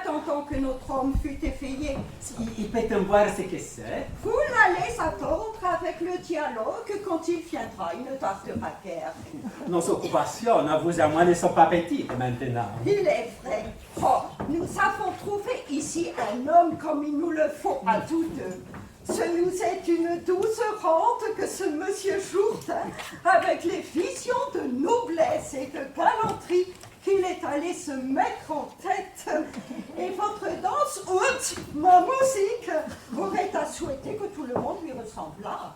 attendant que notre homme fût effayé. Il peut me voir ce que c'est. Vous l'allez attendre avec le dialogue quand il viendra, il ne tardera guère. Nos occupations, à vous et moi, ne sont pas petites maintenant. Il est vrai. Oh, nous avons trouvé ici un homme comme il nous le faut à tous deux. Ce nous est une douce rente que ce monsieur Jourdain, avec les visions de noblesse et de galanterie qu'il est allé se mettre en tête. Et votre danse haute, ma musique, aurait à souhaiter que tout le monde lui ressemblât.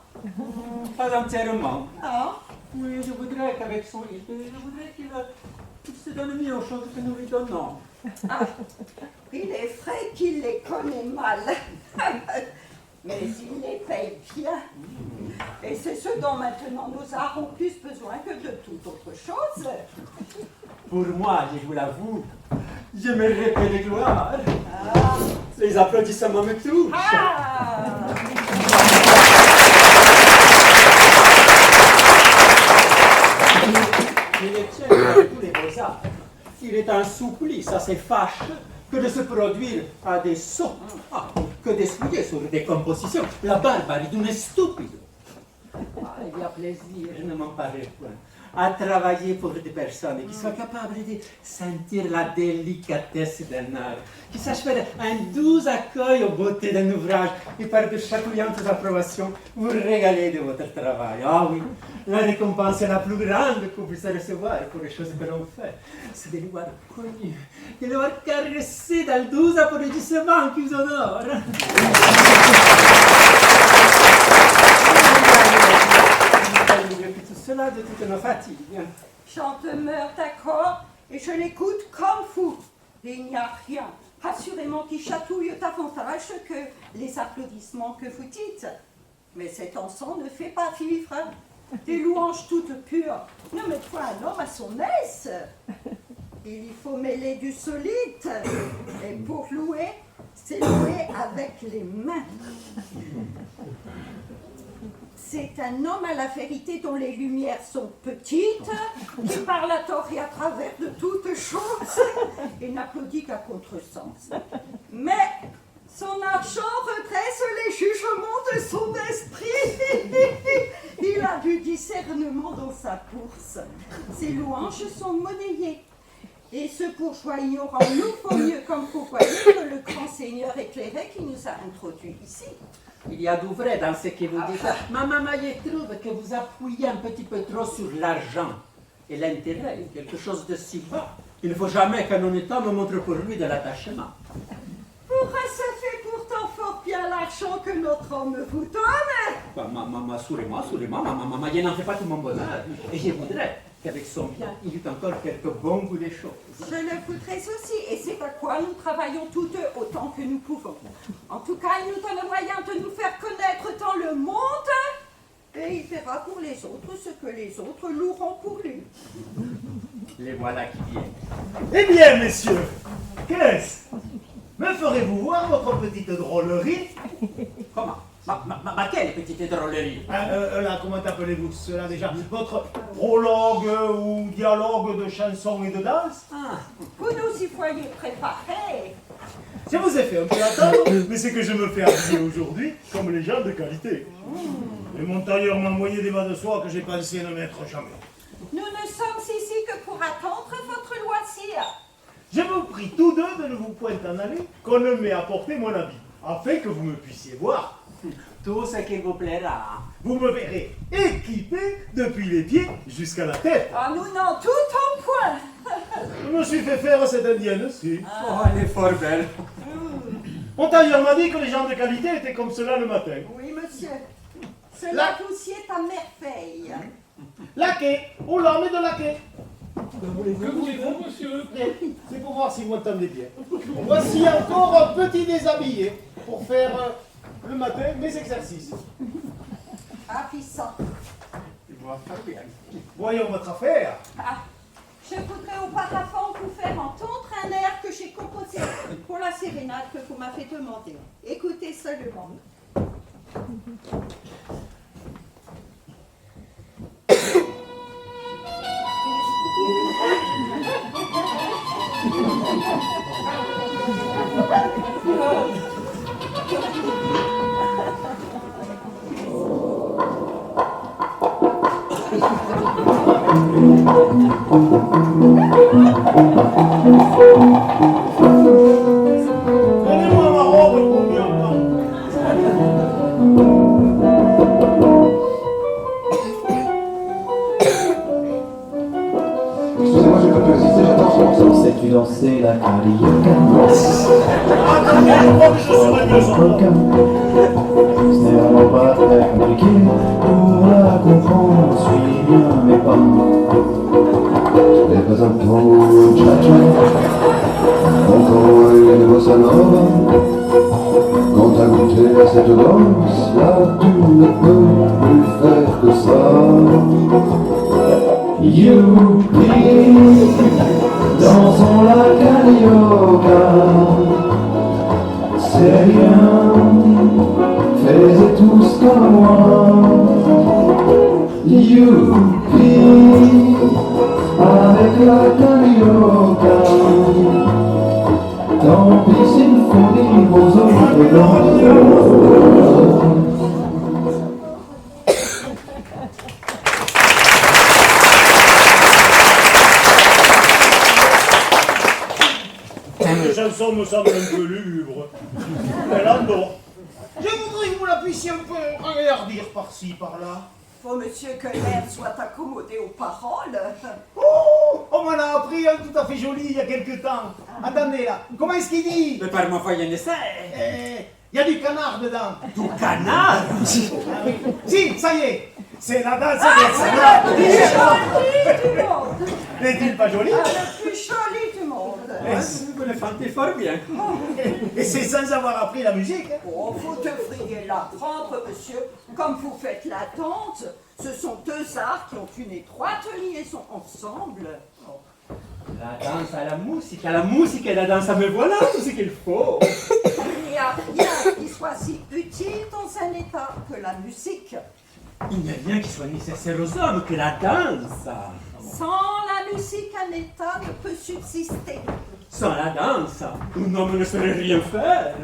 Pas entièrement. Ah, Oui, je voudrais qu'avec son rythme, je voudrais qu'il se donne mieux aux choses que nous lui donnons. ah, il est vrai qu'il les connaît mal. Mais il les paye bien. Et c'est ce dont maintenant nous avons plus besoin que de toute autre chose. Pour moi, je vous l'avoue, je mérite les gloires. Ah. Les applaudissements me touchent. Ah. Il est tient à tous les beaux-arts. Il est un supplice assez fâcheux que de se produire à des sots, que d'essuyer sur des compositions la barbarie d'une stupide. Il y a plaisir, je ne m'en parle point, à travailler pour des personnes qui soient capables de sentir la délicatesse d'un art, qui sachent faire un doux accueil aux beautés d'un ouvrage et par de chatouillantes approbations vous régaler de votre travail. Ah oui, la récompense la plus grande que vous puissiez recevoir pour les choses que l'on fait, c'est de les voir connus, de les voir caressés dans doux applaudissements qui vous honorent. Tout cela de toutes nos fatigues. J'en demeure d'accord et je l'écoute comme fou. Il n'y a rien, assurément, qui chatouille davantage que les applaudissements que vous dites. Mais cet encens ne fait pas vivre. Des louanges toutes pures ne mettent pas un homme à son aise. Il y faut mêler du solide. Et pour louer, c'est louer avec les mains. C'est un homme à la vérité dont les lumières sont petites, qui parle à tort et à travers de toutes choses, et n'applaudit qu'à contresens. Mais son argent redresse les jugements de son esprit. Il a du discernement dans sa bourse. Ses louanges sont monnayées. Et ce bourgeois ignorant nous faut mieux comme vous voyez que le grand seigneur éclairé qui nous a introduits ici. Il y a du vrai dans ce que vous dites. Ma maman, je trouve que vous appuyez un petit peu trop sur l'argent et l'intérêt, quelque chose de si bas. Il ne faut jamais qu'un honnête homme montre pour lui de l'attachement. Pourquoi ça fait pourtant fort bien l'argent que notre homme vous donne? Assurément, maman, je n'en fais pas tout mon bonheur. Et je voudrais qu'avec son bien, il y eût encore quelques bons goûts des choses. Je le voudrais aussi, et c'est à quoi nous travaillons toutes autant que nous pouvons. En tout cas, il nous donne moyen de nous faire connaître dans le monde, et il fera pour les autres ce que les autres loueront pour lui. Les voilà qui viennent. Eh bien, messieurs, qu'est-ce? Me ferez-vous voir votre petite drôlerie? Comment? Quelle petite drôlerie? Là, comment appelez-vous cela déjà? Votre prologue ou dialogue de chansons et de danse? Vous nous y voyez préparés. Je vous ai fait un peu attendre, mais c'est que je me fais habiller aujourd'hui comme les gens de qualité. Et mon tailleur m'a envoyé des bas de soie que j'ai pensé ne mettre jamais. Nous ne sommes ici que pour attendre votre loisir. Je vous prie tous deux de ne vous point en aller qu'on ne m'ait apporté mon habit, afin que vous me puissiez voir. Tout ce qui vous plaira. Vous me verrez équipé depuis les pieds jusqu'à la tête. Ah, nous n'en doutons point. Je me suis fait faire cette indienne-ci. Oh, elle est fort belle. Mon tailleur m'a dit que les gens de qualité étaient comme cela le matin. Oui, monsieur. Cela vous sied à merveille. Laquais, oh là, mais de laquais. Que voulez-vous, monsieur? C'est pour voir si vous m'entendez bien. Voici encore un petit déshabillé pour faire le matin mes exercices. Ravissant. Voyons votre affaire. Ah, je voudrais auparavant vous faire entendre un air que j'ai composé pour la sérénade que vous m'avez demandé. Écoutez seulement. Donnez-moi ma robe pour mieux entendre. Excusez-moi, j'ai pas pu résister, j'attends ce morceau. Sais-tu danser la carioca? Attendez, je crois que je serais mieux sans moi. Ce n'est vraiment pas très compliqué. Pour la comprendre, suis bien mes pas. Ce n'est pas un tango cha-cha, encore une bossa nova. Quand t'as goûté à cette danse, là tu ne peux plus faire que ça. Youpi, dansons la carioca. C'est bien, faites tous comme moi. Youpi, avec la carioca. Tant pis s'il faut dire aux autres danseurs. Les chansons me semblent un peu lugubres. Elle adore. Je voudrais que vous la puissiez un peu regardir par-ci, par-là. Faut, monsieur, que l'air soit accommodé aux paroles. Oh, on m'en a appris un tout à fait joli il y a quelque temps. Attendez là, comment est-ce qu'il dit? Mais par ma foi, il y en essaie. Il y a du canard dedans. Du canard. Ah oui. Si, ça y est, c'est la danse Ah, des c'est le plus joli du monde. N'est-il pas joli? Ah, le plus joli du monde. Vous le fantez fort bien. Et c'est sans avoir appris la musique. Hein. Oh, vous devriez l'apprendre, monsieur. Comme vous faites la danse, ce sont deux arts qui ont une étroite liaison ensemble. La danse à la musique et la danse à me voilà, tout ce qu'il faut. Il n'y a rien qui soit si utile dans un état que la musique. Il n'y a rien qui soit nécessaire aux hommes que la danse. Sans la musique, un état ne peut subsister. Sans la danse, un homme ne saurait rien faire.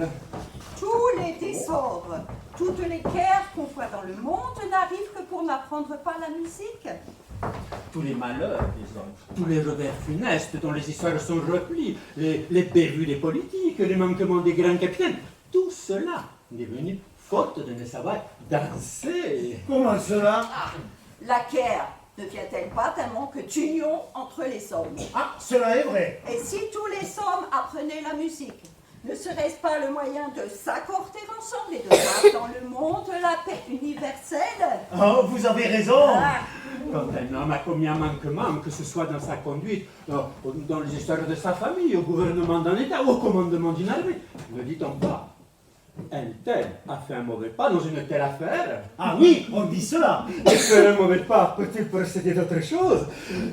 Tous les désordres, toutes les guerres qu'on voit dans le monde n'arrivent que pour n'apprendre pas la musique. Tous les malheurs des hommes, tous les revers funestes dont les histoires sont replies, les bévues des politiques, les manquements des grands capitaines, tout cela est venu faute de ne savoir danser. Comment cela? La guerre ne vient-elle pas d'un manque d'union entre les hommes? Ah, cela est vrai. Et si tous les hommes apprenaient la musique, ne serait-ce pas le moyen de s'accorder ensemble et de voir dans le monde la paix universelle? Oh, vous avez raison. Ah, Quand un homme a commis un manquement, que ce soit dans sa conduite, dans les histoires de sa famille, au gouvernement d'un État ou au commandement d'une armée, ne dit-on pas un tel a fait un mauvais pas dans une telle affaire? Ah oui, on dit cela. Et faire un mauvais pas peut-il procéder d'autre chose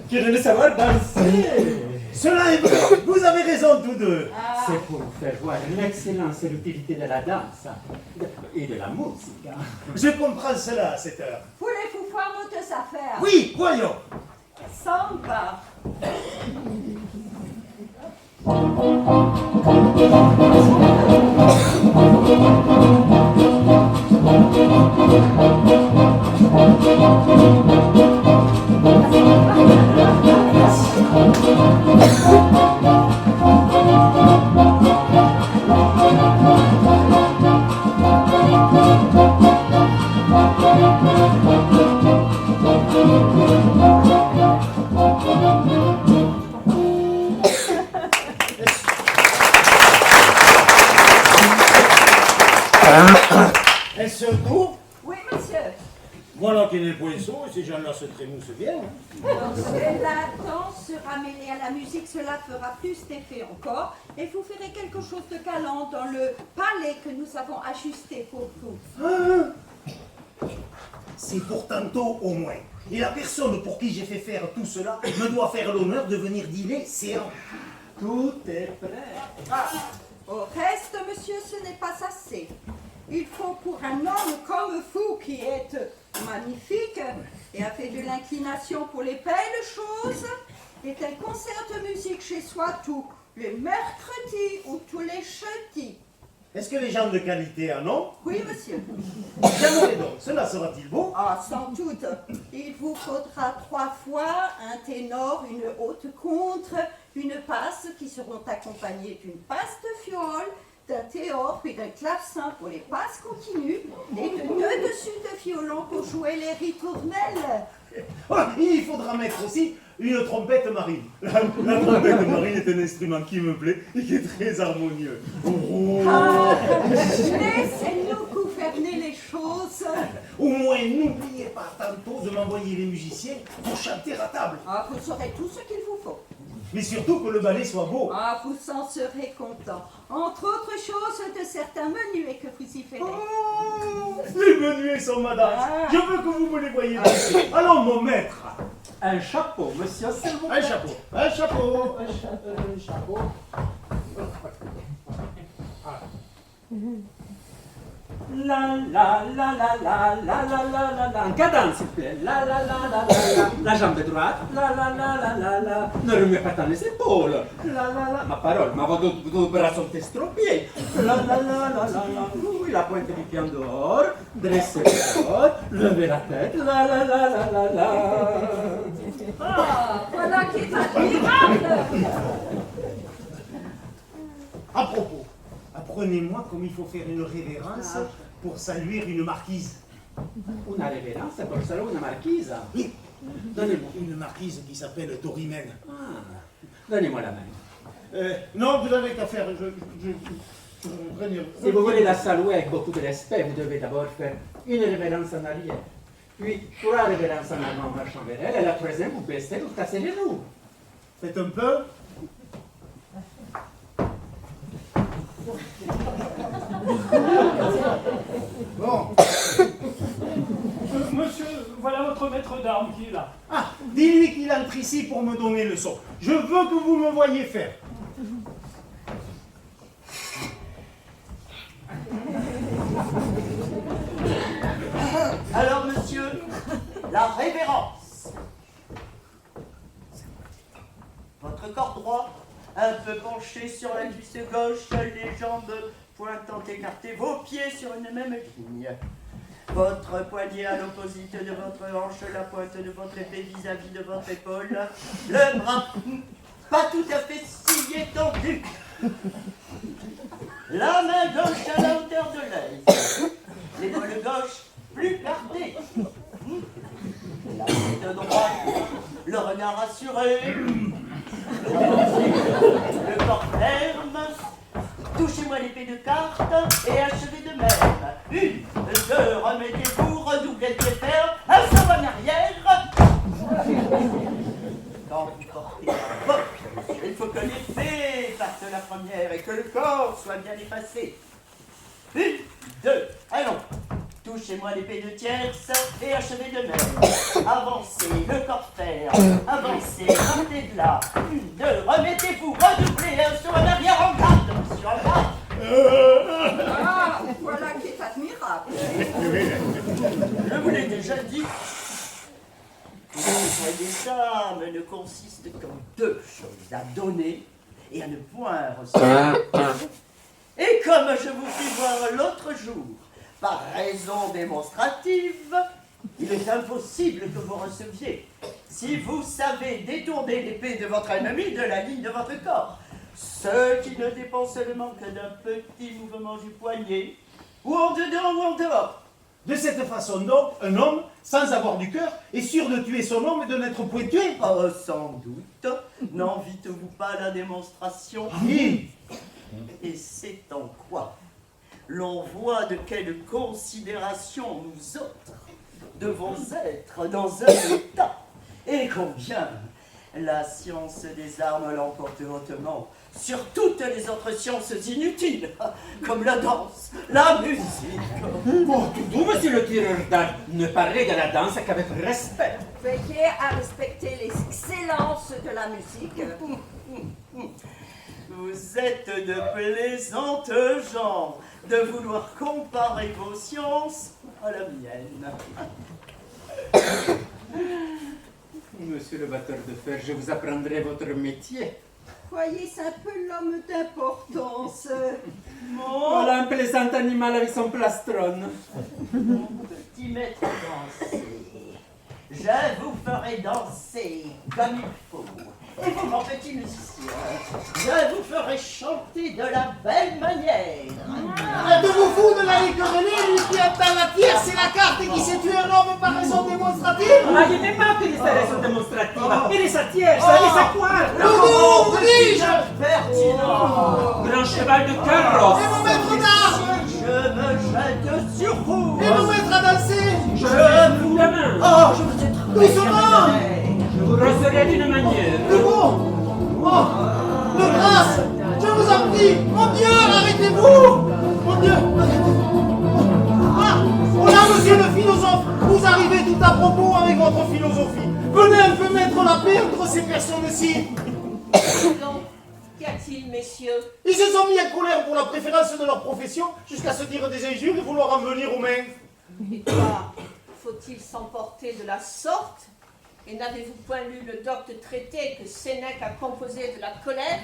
que de ne savoir danser? Cela est vrai. Vous avez raison tous deux. C'est pour vous faire voir l'excellence et l'utilité de la danse et de la musique. Je comprends cela à cette heure. voulez-vous voir nos deux affaires? Oui, voyons. Samba. Est-ce tout? Oui, monsieur. Voilà qui n'est point sot, et ces gens-là se trémoussent bien. Hein. Lorsque la danse sera mêlée à la musique, cela fera plus d'effet encore, et vous ferez quelque chose de galant dans le palais que nous avons ajusté pour vous. C'est pour tantôt au moins. Et la personne pour qui j'ai fait faire tout cela me doit faire l'honneur de venir dîner séant. Tout est prêt. Ah, au reste, monsieur, ce n'est pas assez. Il faut pour un homme comme vous, qui êtes magnifique et a fait de l'inclination pour les belles choses, et un concert de musique chez soi tout les mercredis ou tous les jeudis. Est-ce que les gens de qualité en ont? Oui, monsieur. J'aimerais donc, cela sera-t-il beau? Ah, sans doute. Il vous faudra 3 fois un ténor, une haute contre, une passe qui seront accompagnées d'une passe de fiole, d'un théor puis d'un clavecin pour les passes continues et de 2 dessus de violon pour jouer les ritournelles. Oh, il faudra mettre aussi une trompette marine. La trompette marine est un instrument qui me plaît et qui est très harmonieux. Oh. Ah, laissez-nous gouverner les choses. Au moins, n'oubliez pas tantôt de m'envoyer les musiciens pour chanter à table. Ah, vous saurez tout ce qu'il vous faut. Mais surtout que le ballet soit beau. Ah, vous en serez content. Entre autres choses, de certains menuets que vous y ferez. Oh, les menuets sont madame. Ah. Je veux que vous me les voyez danser. Allons, mon maître. Un chapeau, monsieur, s'il vous plaît. Un chapeau. Un chapeau. Un chapeau. La la la la la la la la la la. En cadence, s'il vous plaît. La la la la la la. La jambe droite. La la la la la la. Ne remets pas tant les épaules. La la la. Ma parole, ma vos deux bras sont estropiés. La la la la la la. Oui, la pointe du pied en dehors. Dressez le corps. Levez la tête. La la la la la la. Ah, voilà qui est admirable. À propos, apprenez-moi comme il faut faire une révérence pour saluer une marquise. Una reverenza por solo una marquisa. Oui, Donnez-moi. une marquise qui s'appelle Dorimène. Ah, donnez-moi la main. Non, vous n'avez qu'à faire. Si vous voulez la saluer avec beaucoup de respect, vous devez d'abord faire une révérence en arrière, puis 3 révérences en avant en marchant vers elle, et la troisième, vous baissez, vous cassez les genoux. Faites un peu. Bon. Monsieur, voilà votre maître d'armes qui est là. Ah, dis-lui qu'il entre ici pour me donner le son. Je veux que vous me voyiez faire. Alors, monsieur, la révérence. Votre corps droit, un peu penché sur la cuisse gauche, les jambes pointant écartées, vos pieds sur une même ligne. Votre poignet à l'opposite de votre hanche, la pointe de votre épée vis-à-vis de votre épaule, le bras pas tout à fait si étendu. La main gauche à la hauteur de l'œil, l'épaule gauche plus gardée. La tête droite, le regard assuré, le corps ferme. Touchez-moi l'épée de carte et achevez de même. 1, 2, remettez-vous, redoublez le pied ferme, un saut en arrière. Quand vous portez la botte, il faut que l'épée parte la première et que le corps soit bien effacé. 1, 2, allons. Touchez-moi l'épée de tierce et achevez de même. Avancez, le corps ferme. Avancez, partez de là. 1, 2, remettez-vous, redoublez un saut en arrière en garde, monsieur, en garde. Ah, voilà qui est admirable. Je vous l'ai déjà dit. Les armes ne consistent qu'en 2 choses, à donner et à ne point recevoir. Et comme je vous fis voir l'autre jour, par raison démonstrative, il est impossible que vous receviez. Si vous savez détourner l'épée de votre ennemi de la ligne de votre corps, ce qui ne dépend seulement que d'un petit mouvement du poignet, ou en dedans ou en dehors. De cette façon donc, un homme, sans avoir du cœur, est sûr de tuer son homme et de n'être point tué. Oh, sans doute. N'envitez-vous pas la démonstration? Oui. Et c'est en quoi l'on voit de quelle considération nous autres devons être dans un état, et combien la science des armes l'emporte hautement sur toutes les autres sciences inutiles, comme la danse, la musique. Bon, vous, monsieur le tireur d'armes, ne parlez de la danse qu'avec respect. Veillez à respecter les excellences de la musique. Vous êtes de plaisantes gens de vouloir comparer vos sciences à la mienne. Monsieur le batteur de fer, je vous apprendrai votre métier. Croyez, c'est un peu l'homme d'importance. Voilà un plaisant animal avec son plastron. Mon petit maître danser, je vous ferai danser comme il faut. Et vous, mon petit musicien, je vous ferai chanter de la belle manière. Êtes-vous fou de la querelle, lui qui atteint la tierce, c'est la carte qui s'est tué un homme par raison démonstrative? Ma io ne pas di stare dimostrativa. E sa tierza, e sa quarta. Vous dis-je? Pertinent. Grand cheval de carrosse. Et mon maître d'armes? Je me jette sur vous. Et mon maître à danser? Je vous... La main. Oh, je vous ai trouvé. Doucement. Je vous rosserai d'une manière. De bon? Oh, de grâce, je vous en prie, mon Dieu, arrêtez-vous! Mon Dieu, arrêtez-vous! Ah, oh là, monsieur le philosophe, vous arrivez tout à propos avec votre philosophie. Venez un peu mettre la paix entre ces personnes-ci. Donc, qu'y a-t-il, messieurs? Ils se sont mis en colère pour la préférence de leur profession, jusqu'à se dire des injures et vouloir en venir aux mains. Et quoi? Faut-il s'emporter de la sorte? Et n'avez-vous point lu le docte traité que Sénèque a composé de la colère?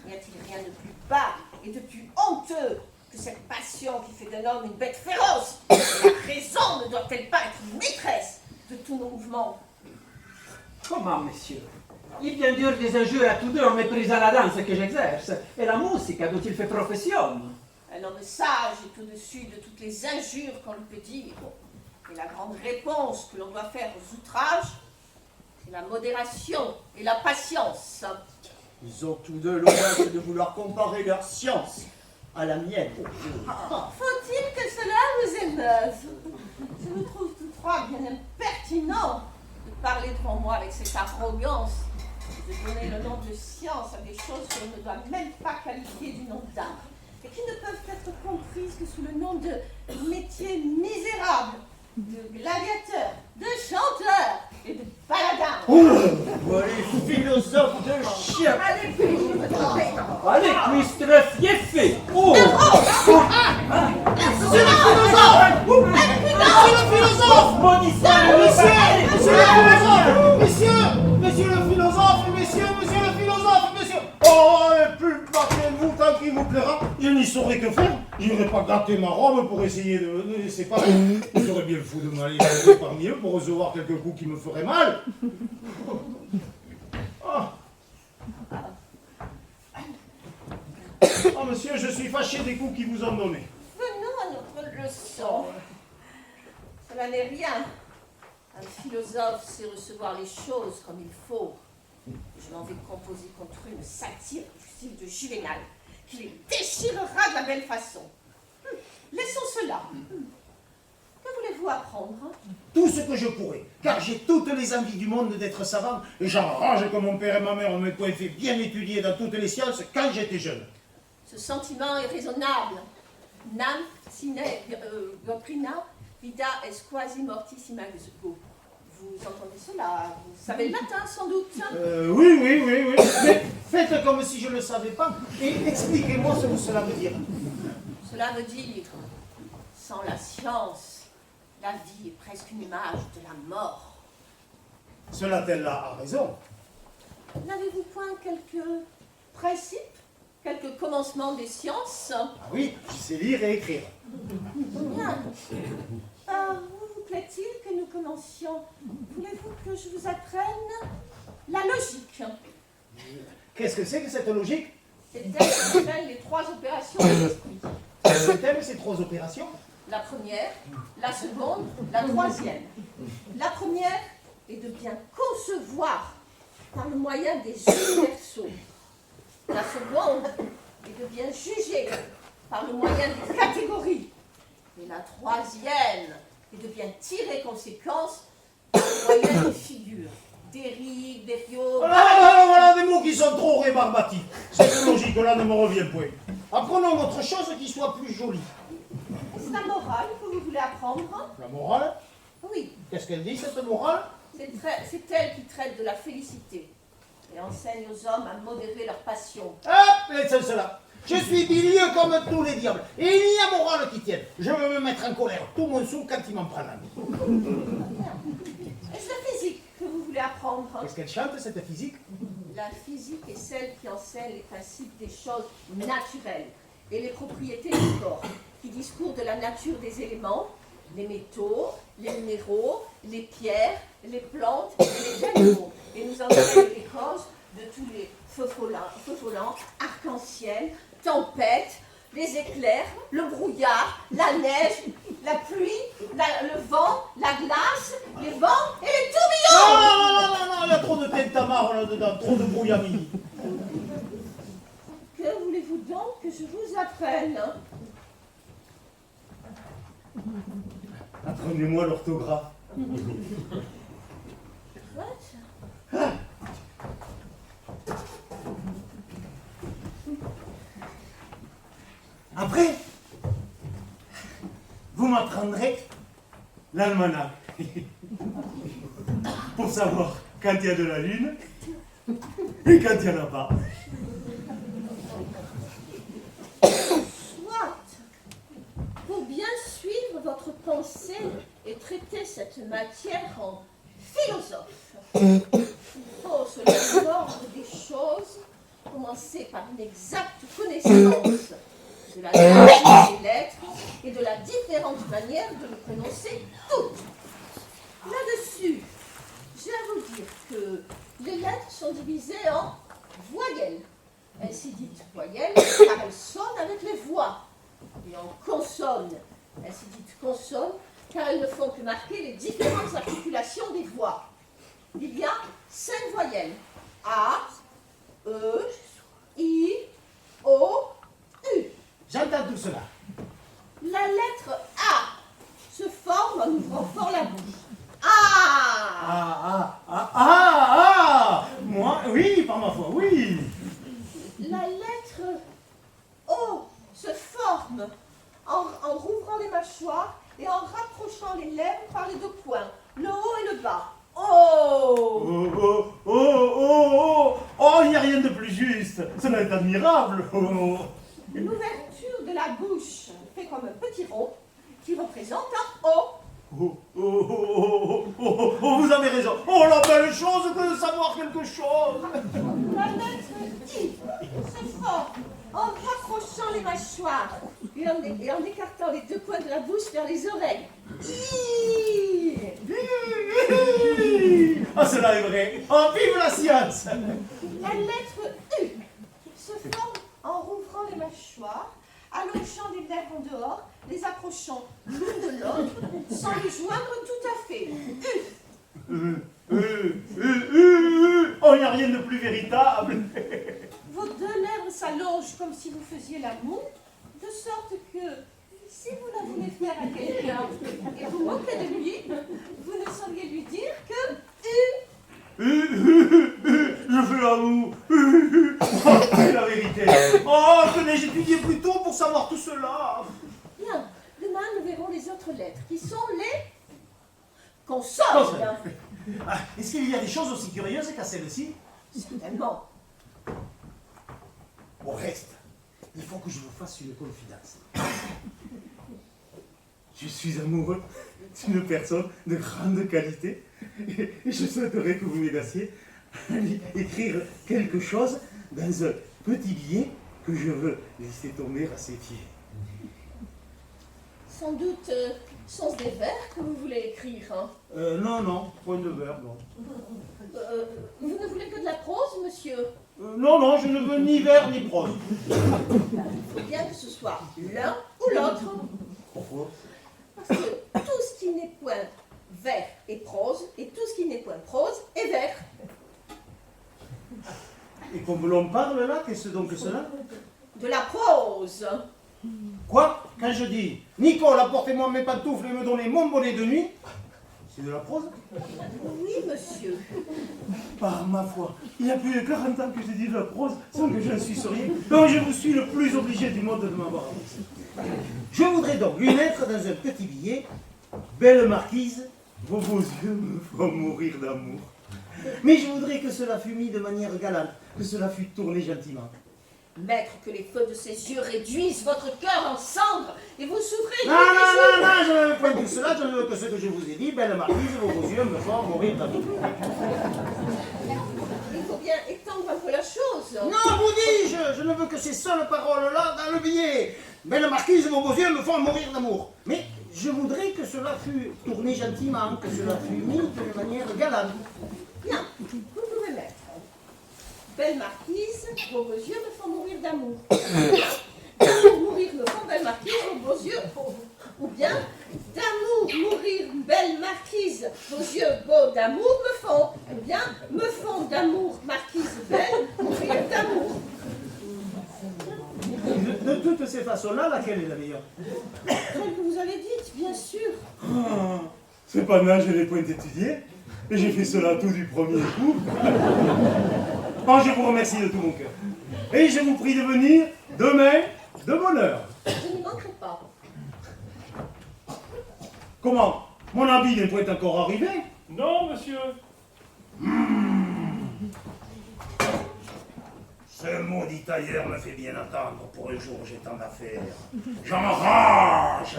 N'y a-t-il rien de plus bas et de plus honteux que cette passion qui fait d'un homme une bête féroce? La raison ne doit-elle pas être maîtresse de tous nos mouvements? Comment, messieurs? Il vient dire des injures à tous deux en méprisant la danse que j'exerce et la musique dont il fait profession. Un homme sage est au-dessus de toutes les injures qu'on lui peut dire. Et la grande réponse que l'on doit faire aux outrages, c'est la modération et la patience. Ils ont tous deux l'audace de vouloir comparer leur science à la mienne. Faut-il que cela vous émeuve? Je vous trouve tous trois bien impertinents de parler devant moi avec cette arrogance, de donner le nom de science à des choses que l'on ne doit même pas qualifier du nom d'art, et qui ne peuvent être comprises que sous le nom de métiers misérables, de gladiateurs, de chanteurs et de paladins. Oh, les philosophes de chien. Allez, puis, je me trompe. Allez, cuistre fieffé. Oh! Monsieur le philosophe! Monsieur le philosophe! Monsieur le philosophe, monsieur le philosophe, monsieur! Oh, et plus battez-vous tant qu'il vous plaira. Je n'y saurais que faire. Je n'irai pas gâter ma robe pour essayer de séparer. Je serais bien fou de m'aller parmi eux pour recevoir quelques coups qui me feraient mal. Oh, monsieur, je suis fâché des coups qu'ils vous ont donnés. Venons à notre leçon. Cela n'est rien. Un philosophe sait recevoir les choses comme il faut. Je m'en vais composer contre une satire du style de Juvénal, qui les déchirera de la belle façon. Laissons cela. Que voulez-vous apprendre? Tout ce que je pourrais, car j'ai toutes les envies du monde d'être savant, et j'enrage que mon père et ma mère m'aient point fait bien étudier dans toutes les sciences quand j'étais jeune. Ce sentiment est raisonnable. Nam sine doctrina vida est quasi mortissima exgo. Vous entendez cela? Vous savez le latin sans doute? Oui. Mais faites comme si je ne le savais pas, et expliquez-moi ce que cela veut dire. Cela veut dire, sans la science, la vie est presque une image de la mort. Cela telle-là a raison. N'avez-vous point quelques principes, quelques commencements des sciences? Ah oui, je sais lire et écrire. Bien. Vous plaît-il que nous commencions? Voulez-vous que je vous apprenne la logique? Qu'est-ce que c'est que cette logique? C'est elle qui s'appelle les trois opérations de l'esprit. C'est elle, ces trois opérations? La première, la seconde, la troisième. La première est de bien concevoir par le moyen des universaux. La seconde est de bien juger par le moyen des catégories. Et la troisième est de bien tirer conséquence par le moyen des figures. Des rives, des rios. Voilà des mots qui sont trop rébarbatifs. Cette logique-là ne me revient point. Apprenons autre chose qui soit plus jolie. Est-ce la morale que vous voulez apprendre? La morale? Oui, Qu'est-ce qu'elle dit, cette morale? c'est elle qui traite de la félicité et enseigne aux hommes à modérer leur passion. Hop, laissez cela. Je suis bilieux comme tous les diables. Et il y a morale qui tienne. Je veux me mettre en colère tout mon sou quand il m'en prend la vie. Est-ce la physique que vous voulez apprendre? Qu'est-ce qu'elle chante, cette physique? La physique est celle qui enseigne les principes des choses naturelles et les propriétés du corps, qui discourt de la nature des éléments, les métaux, les minéraux, les pierres, les plantes et les animaux. Et nous enseigne les causes de tous les feux volants, arc-en-ciel, tempêtes, les éclairs, le brouillard, la neige, la pluie, le vent, la glace, les vents et les tourbillons. Non, il y a trop de tintamarre là-dedans, trop de brouillamini. Que voulez-vous donc que je vous apprenne? Apprenez-moi l'orthographe. What? Après, vous m'apprendrez l'almanach. Pour savoir quand il y a de la lune et quand il n'y en a pas. Soit. Pour bien suivre votre pensée et traiter cette matière en philosophe, il faut selon l'ordre des choses commencer par une exacte connaissance de la langue des lettres et de la différente manière de le prononcer toutes. Là-dessus, j'ai à vous dire que les lettres sont divisées en voyelles. Elles s'y dites voyelles car elles sonnent avec les voix. Et en consonnes, elles s'y dites consonnes car elles ne font que marquer les différentes articulations des voix. Il y a 5 voyelles. A, E, I, O, U. J'entends tout cela. La lettre A se forme en ouvrant fort la bouche. Moi, oui, par ma foi, oui. La lettre O se forme en rouvrant les mâchoires et en rapprochant les lèvres par les 2 points, le haut et le bas. Oh! Oh, il n'y a rien de plus juste. Cela est admirable. L'ouverture de la bouche fait comme un petit rond qui représente un O. Vous avez raison. Oh, la belle chose que de savoir quelque chose. La lettre I se forme en rapprochant les mâchoires et en écartant les 2 points de la bouche vers les oreilles. I. Ah, cela est vrai. Oh, vive la science. La lettre U se forme en rouvrant les mâchoires, allongeant les lèvres en dehors, les approchant l'une de l'autre, sans les joindre tout à fait. U. Oh, il n'y a rien de plus véritable. Vos 2 lèvres s'allongent comme si vous faisiez l'amour, de sorte que, si vous la voulez faire à quelqu'un et vous moquez de lui, vous ne sauriez lui dire que U. Je fais l'amour. Oh, c'est la vérité. Oh, que n'ai-je étudié plus tôt pour savoir tout cela. Bien, demain nous verrons les autres lettres, qui sont les consonnes. Ah, est-ce qu'il y a des choses aussi curieuses qu'à celle-ci? Certainement. Au reste, il faut que je vous fasse une confidence. Je suis amoureux d'une personne de grande qualité et je souhaiterais que vous m'aidassiez à lui écrire quelque chose dans un petit billet que je veux laisser tomber à ses pieds. Sans doute sont-ce des vers que vous voulez écrire, hein? Non, point de verbe, non. Vous ne voulez que de la prose, monsieur? Non, je ne veux ni vers ni prose. Il faut bien que ce soit l'un ou l'autre. Pourquoi? Parce que tout ce qui n'est point vers est prose, et tout ce qui n'est point prose est vers. Et comme l'on parle là, qu'est-ce donc que cela? De la prose. Quoi? Quand je dis « Nicole, apportez-moi mes pantoufles et me donnez mon bonnet de nuit », c'est de la prose? Oui, monsieur. Par ma foi, il y a plus de 40 ans que j'ai dit de la prose sans que j'en suis rien. Donc je vous suis le plus obligé du monde de m'avoir avancé. Je voudrais donc lui mettre dans un petit billet « Belle marquise, Vos beaux yeux me font mourir d'amour. mais je voudrais que cela fût mis de manière galante, que cela fût tourné gentiment. » Maître, que les feux de ses yeux réduisent votre cœur en cendres et vous souffrez. Non, je ne veux point tout cela, je ne veux que ce que je vous ai dit, belle marquise, vos beaux yeux me font mourir d'amour. Il faut bien étendre un peu la chose. Non, vous dis-je, je ne veux que ces seules paroles-là dans le billet. Belle marquise, vos beaux yeux me font mourir d'amour. Mais je voudrais que cela fût tourné gentiment, que cela fût mis de manière galante. Bien, vous pouvez mettre. Belle marquise, vos beaux yeux me font mourir d'amour. D'amour mourir me font belle marquise, vos beaux yeux. Ou bien, d'amour mourir belle marquise, vos yeux beaux d'amour me font. Ou bien, me font d'amour marquise belle, mourir d'amour. De toutes ces façons-là, laquelle est la meilleure? Celle que vous avez dite, bien sûr. Ah, cependant, je l'ai point étudié, et j'ai fait cela tout du premier coup. Oh, je vous remercie de tout mon cœur. Et je vous prie de venir demain de bonne heure. Je n'y manquerai pas. Comment? Mon habit n'est point encore arrivé? Non, monsieur. Ce maudit tailleur me fait bien attendre pour un jour où j'ai tant d'affaires. J'en rage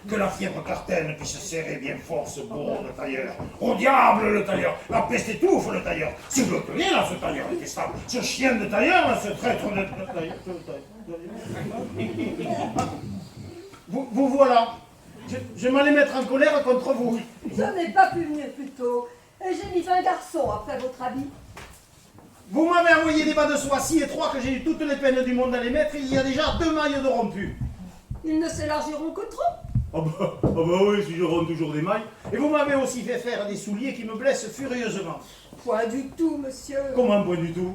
que la fièvre cartaine puisse serrer bien fort ce bourreau de tailleur. Au diable le tailleur, la peste étouffe le tailleur. Si vous le tenez là, ce tailleur détestable, ce chien de tailleur, là, ce traître de tailleur. Vous voilà. Je m'allais mettre en colère contre vous. Je n'ai pas pu venir plus tôt, et j'ai mis un garçon après votre habit. Vous m'avez envoyé des bas de soie si étroits que j'ai eu toutes les peines du monde à les mettre. Il y a déjà 2 mailles de rompus. Ils ne s'élargiront que trop. Ah bah oui, si je ronde toujours des mailles. Et vous m'avez aussi fait faire des souliers qui me blessent furieusement. Point du tout, monsieur. Comment point du tout?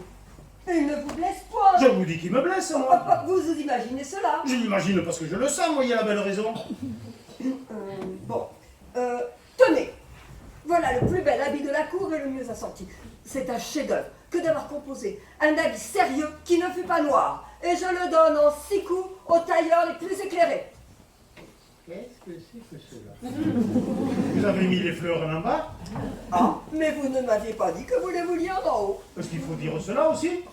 Ils ne vous blessent point. Je vous dis qu'il me blesse, moi. Vous vous imaginez cela? Je l'imagine parce que je le sens, voyez la belle raison. Bon. Tenez. Voilà le plus bel habit de la cour et le mieux assorti. C'est un chef-d'œuvre que d'avoir composé un habit sérieux qui ne fut pas noir. Et je le donne en 6 coups aux tailleurs les plus éclairés. Qu'est-ce que c'est que cela? Vous avez mis les fleurs en bas? Ah, mais vous ne m'aviez pas dit que vous les vouliez en haut. Parce qu'il faut dire cela aussi.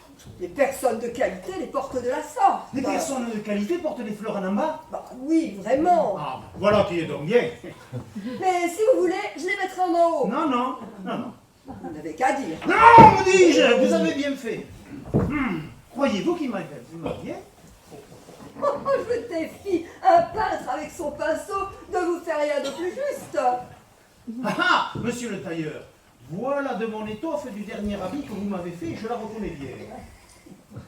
Les personnes de qualité les portent de la sorte. Les personnes de qualité portent des fleurs en bas? Bah oui, vraiment. Ah, voilà qui est donc bien. Mais si vous voulez, je les mettrai en haut. Non, non, non, non. Vous n'avez qu'à dire. Non, vous dis-je, vous avez bien fait. Croyez-vous qu'il m'aille bien? Oh, je défie un peintre avec son pinceau de vous faire rien de plus juste. Ah, monsieur le tailleur, voilà de mon étoffe du dernier habit que vous m'avez fait, je la reconnais bien.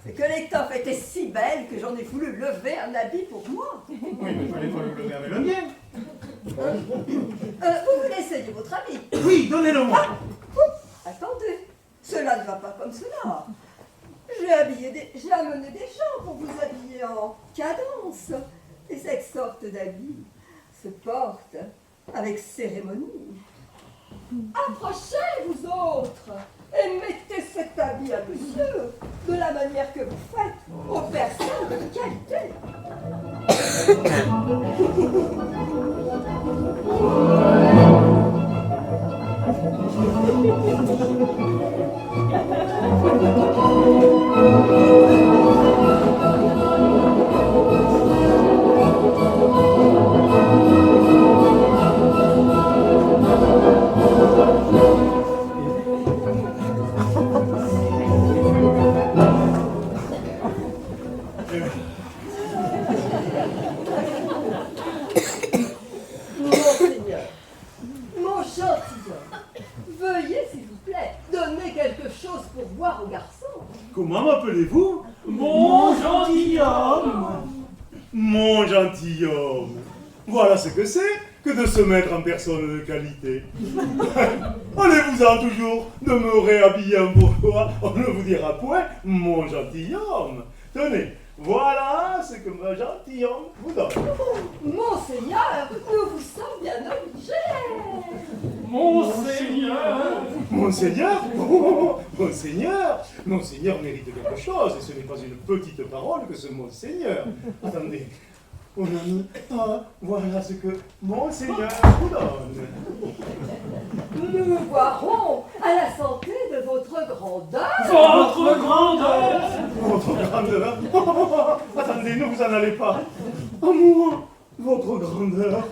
C'est que l'étoffe était si belle que j'en ai voulu lever un habit pour moi. Oui, mais il fallait pas le lever avec le mien. Vous voulez essayer votre habit? Oui, donnez-le-moi. Attendez, cela ne va pas comme cela. J'ai amené des gens pour vous habiller en cadence. Et cette sorte d'habit se porte avec cérémonie. Approchez, vous autres, et mettez cet habit à monsieur de la manière que vous faites aux personnes de qualité. Monseigneur, mon gentilhomme, veuillez s'il vous plaît donner quelque chose pour boire au garçon. Comment m'appelez-vous? Mon gentilhomme. Mon gentilhomme. Voilà ce que c'est que de se mettre en personne de qualité. Allez-vous-en toujours de me réhabiller en bourgeois, on ne vous dira point mon gentilhomme. Tenez, voilà ce que mon gentilhomme vous donne. Monseigneur, nous vous sommes bien obligés. Monseigneur. Monseigneur, oh, Monseigneur, Monseigneur mérite quelque chose, et ce n'est pas une petite parole que ce Monseigneur. Attendez, mon ami, voilà ce que Monseigneur vous donne. Nous boirons à la santé de votre grandeur. Votre grandeur. Votre grandeur, attendez, ne vous en allez pas. Amour, votre grandeur.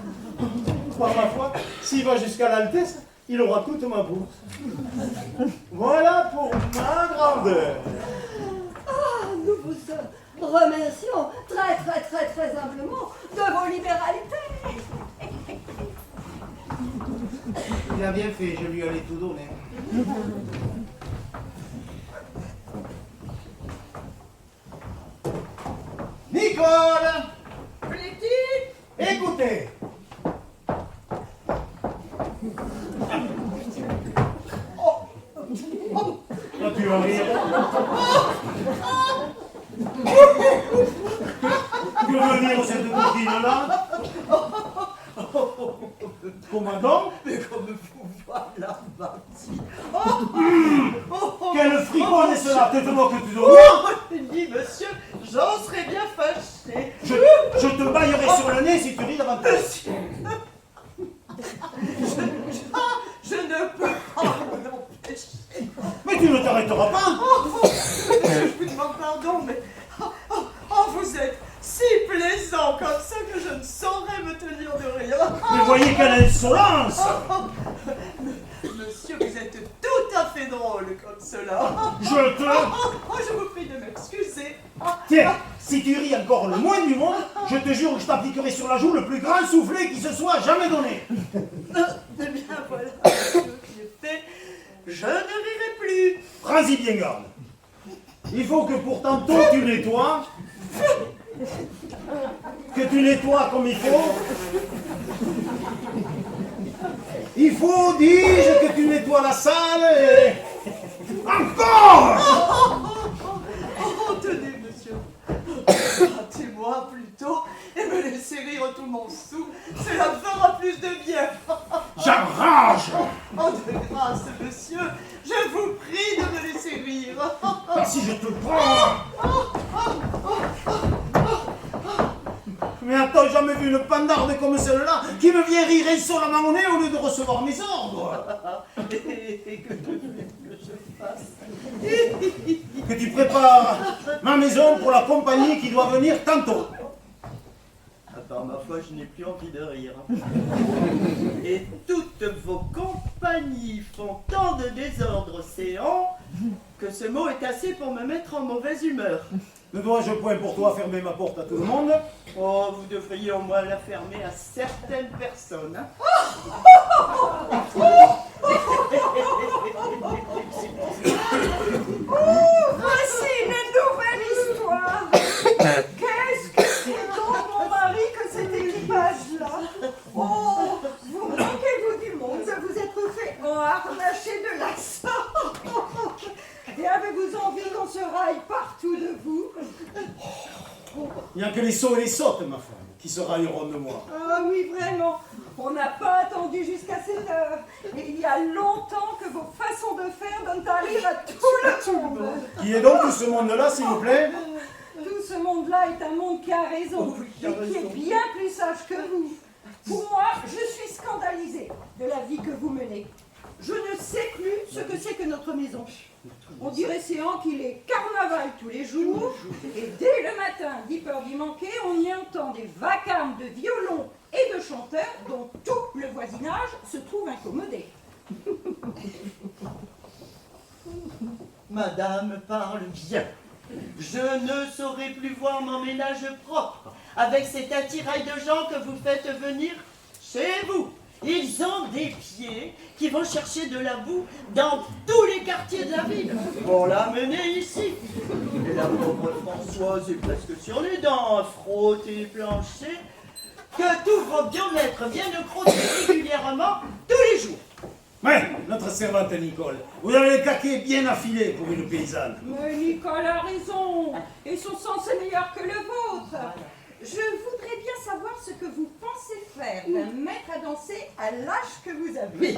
Par ma foi, s'il va jusqu'à l'altesse, il aura toute ma bourse. Voilà pour ma grandeur. Ah, nous vous remercions très, très, très, très humblement de vos libéralités. Il a bien fait, je lui allais tout donner. Nicole! Politique. Écoutez! Toi, tu vas rire. Que veut dire cette coquine-là? Comment donc? Mais comme vous voilà bâti. Quel fricot est cela? Te moques-tu de moi? Dis, monsieur, j'en serais bien fâché. Je te baillerai sur le nez si tu ris davantage. Je ne peux pas m'en empêcher. Mais tu ne t'arrêteras pas. Je vous demande pardon, mais vous êtes si plaisant comme ça que je ne saurais me tenir de rire. Mais voyez quelle insolence! Monsieur, vous êtes tout à fait drôle comme cela. Je vous prie de m'excuser. Tiens, si tu ris encore le moins du monde, je te jure que je t'appliquerai sur la joue le plus grand soufflet qui se soit jamais donné. Eh bien, voilà ce qui est fait. Je ne rirai plus. Prends-y bien garde. Il faut que pour tantôt tu nettoies, que tu nettoies comme il faut. Il faut, dis-je, que tu nettoies la salle et... Encore! Tenez, monsieur. Battez-moi plutôt et me laissez rire tout mon sou. Cela me fera plus de bien. J'enrage! Oh, de grâce, monsieur, je vous prie de me laisser rire. Ah, si je te prends! Mais attends, jamais vu une pandarde comme celle-là qui me vient rire insolemment au nez au lieu de recevoir mes ordres. Et que je fasse? Que tu prépares ma maison pour la compagnie qui doit venir tantôt. Par ma foi, je n'ai plus envie de rire. Et toutes vos compagnies font tant de désordre océan que ce mot est assez pour me mettre en mauvaise humeur. Ne dois-je point pour toi fermer ma porte à tout le monde? Oh, vous devriez au moins la fermer à certaines personnes. Hein. Voici une nouvelle histoire. Qu'est-ce que c'est donc, mon mari, que cet équipage-là? Oh, vous manquez-vous du monde, vous êtes fait enharnacher de la sorte. Et avez-vous envie qu'on se raille partout de vous? Il n'y a que les sots et les sottes, ma femme, qui se railleront de moi. Ah oui, vraiment. On n'a pas attendu jusqu'à cette heure. Et il y a longtemps que vos façons de faire donnent à rire à tout le monde. Qui est donc tout ce monde-là, s'il vous plaît? Tout ce monde-là est un monde qui a raison, et qui est bien plus sage que vous. Pour moi, je suis scandalisée de la vie que vous menez. Je ne sais plus ce que c'est que notre maison. On dirait séant qu'il est carnaval tous les jours, et dès le matin, dit peur d'y manquer, on y entend des vacarmes de violons et de chanteurs dont tout le voisinage se trouve incommodé. Madame parle bien. Je ne saurais plus voir mon ménage propre avec cet attirail de gens que vous faites venir chez vous. Ils ont des pieds qui vont chercher de la boue dans tous les quartiers de la ville pour l'amener ici. Et la pauvre Françoise est presque sur les dents à frotter les planchers. Que tous vos biomètres viennent crotter régulièrement tous les jours. Mais, notre servante Nicole, vous avez le caquet bien affilé pour une paysanne. Mais Nicole a raison, et son sens est meilleur que le vôtre. Je voudrais bien savoir ce que vous pensez faire d'un maître à danser à l'âge que vous avez. Oui,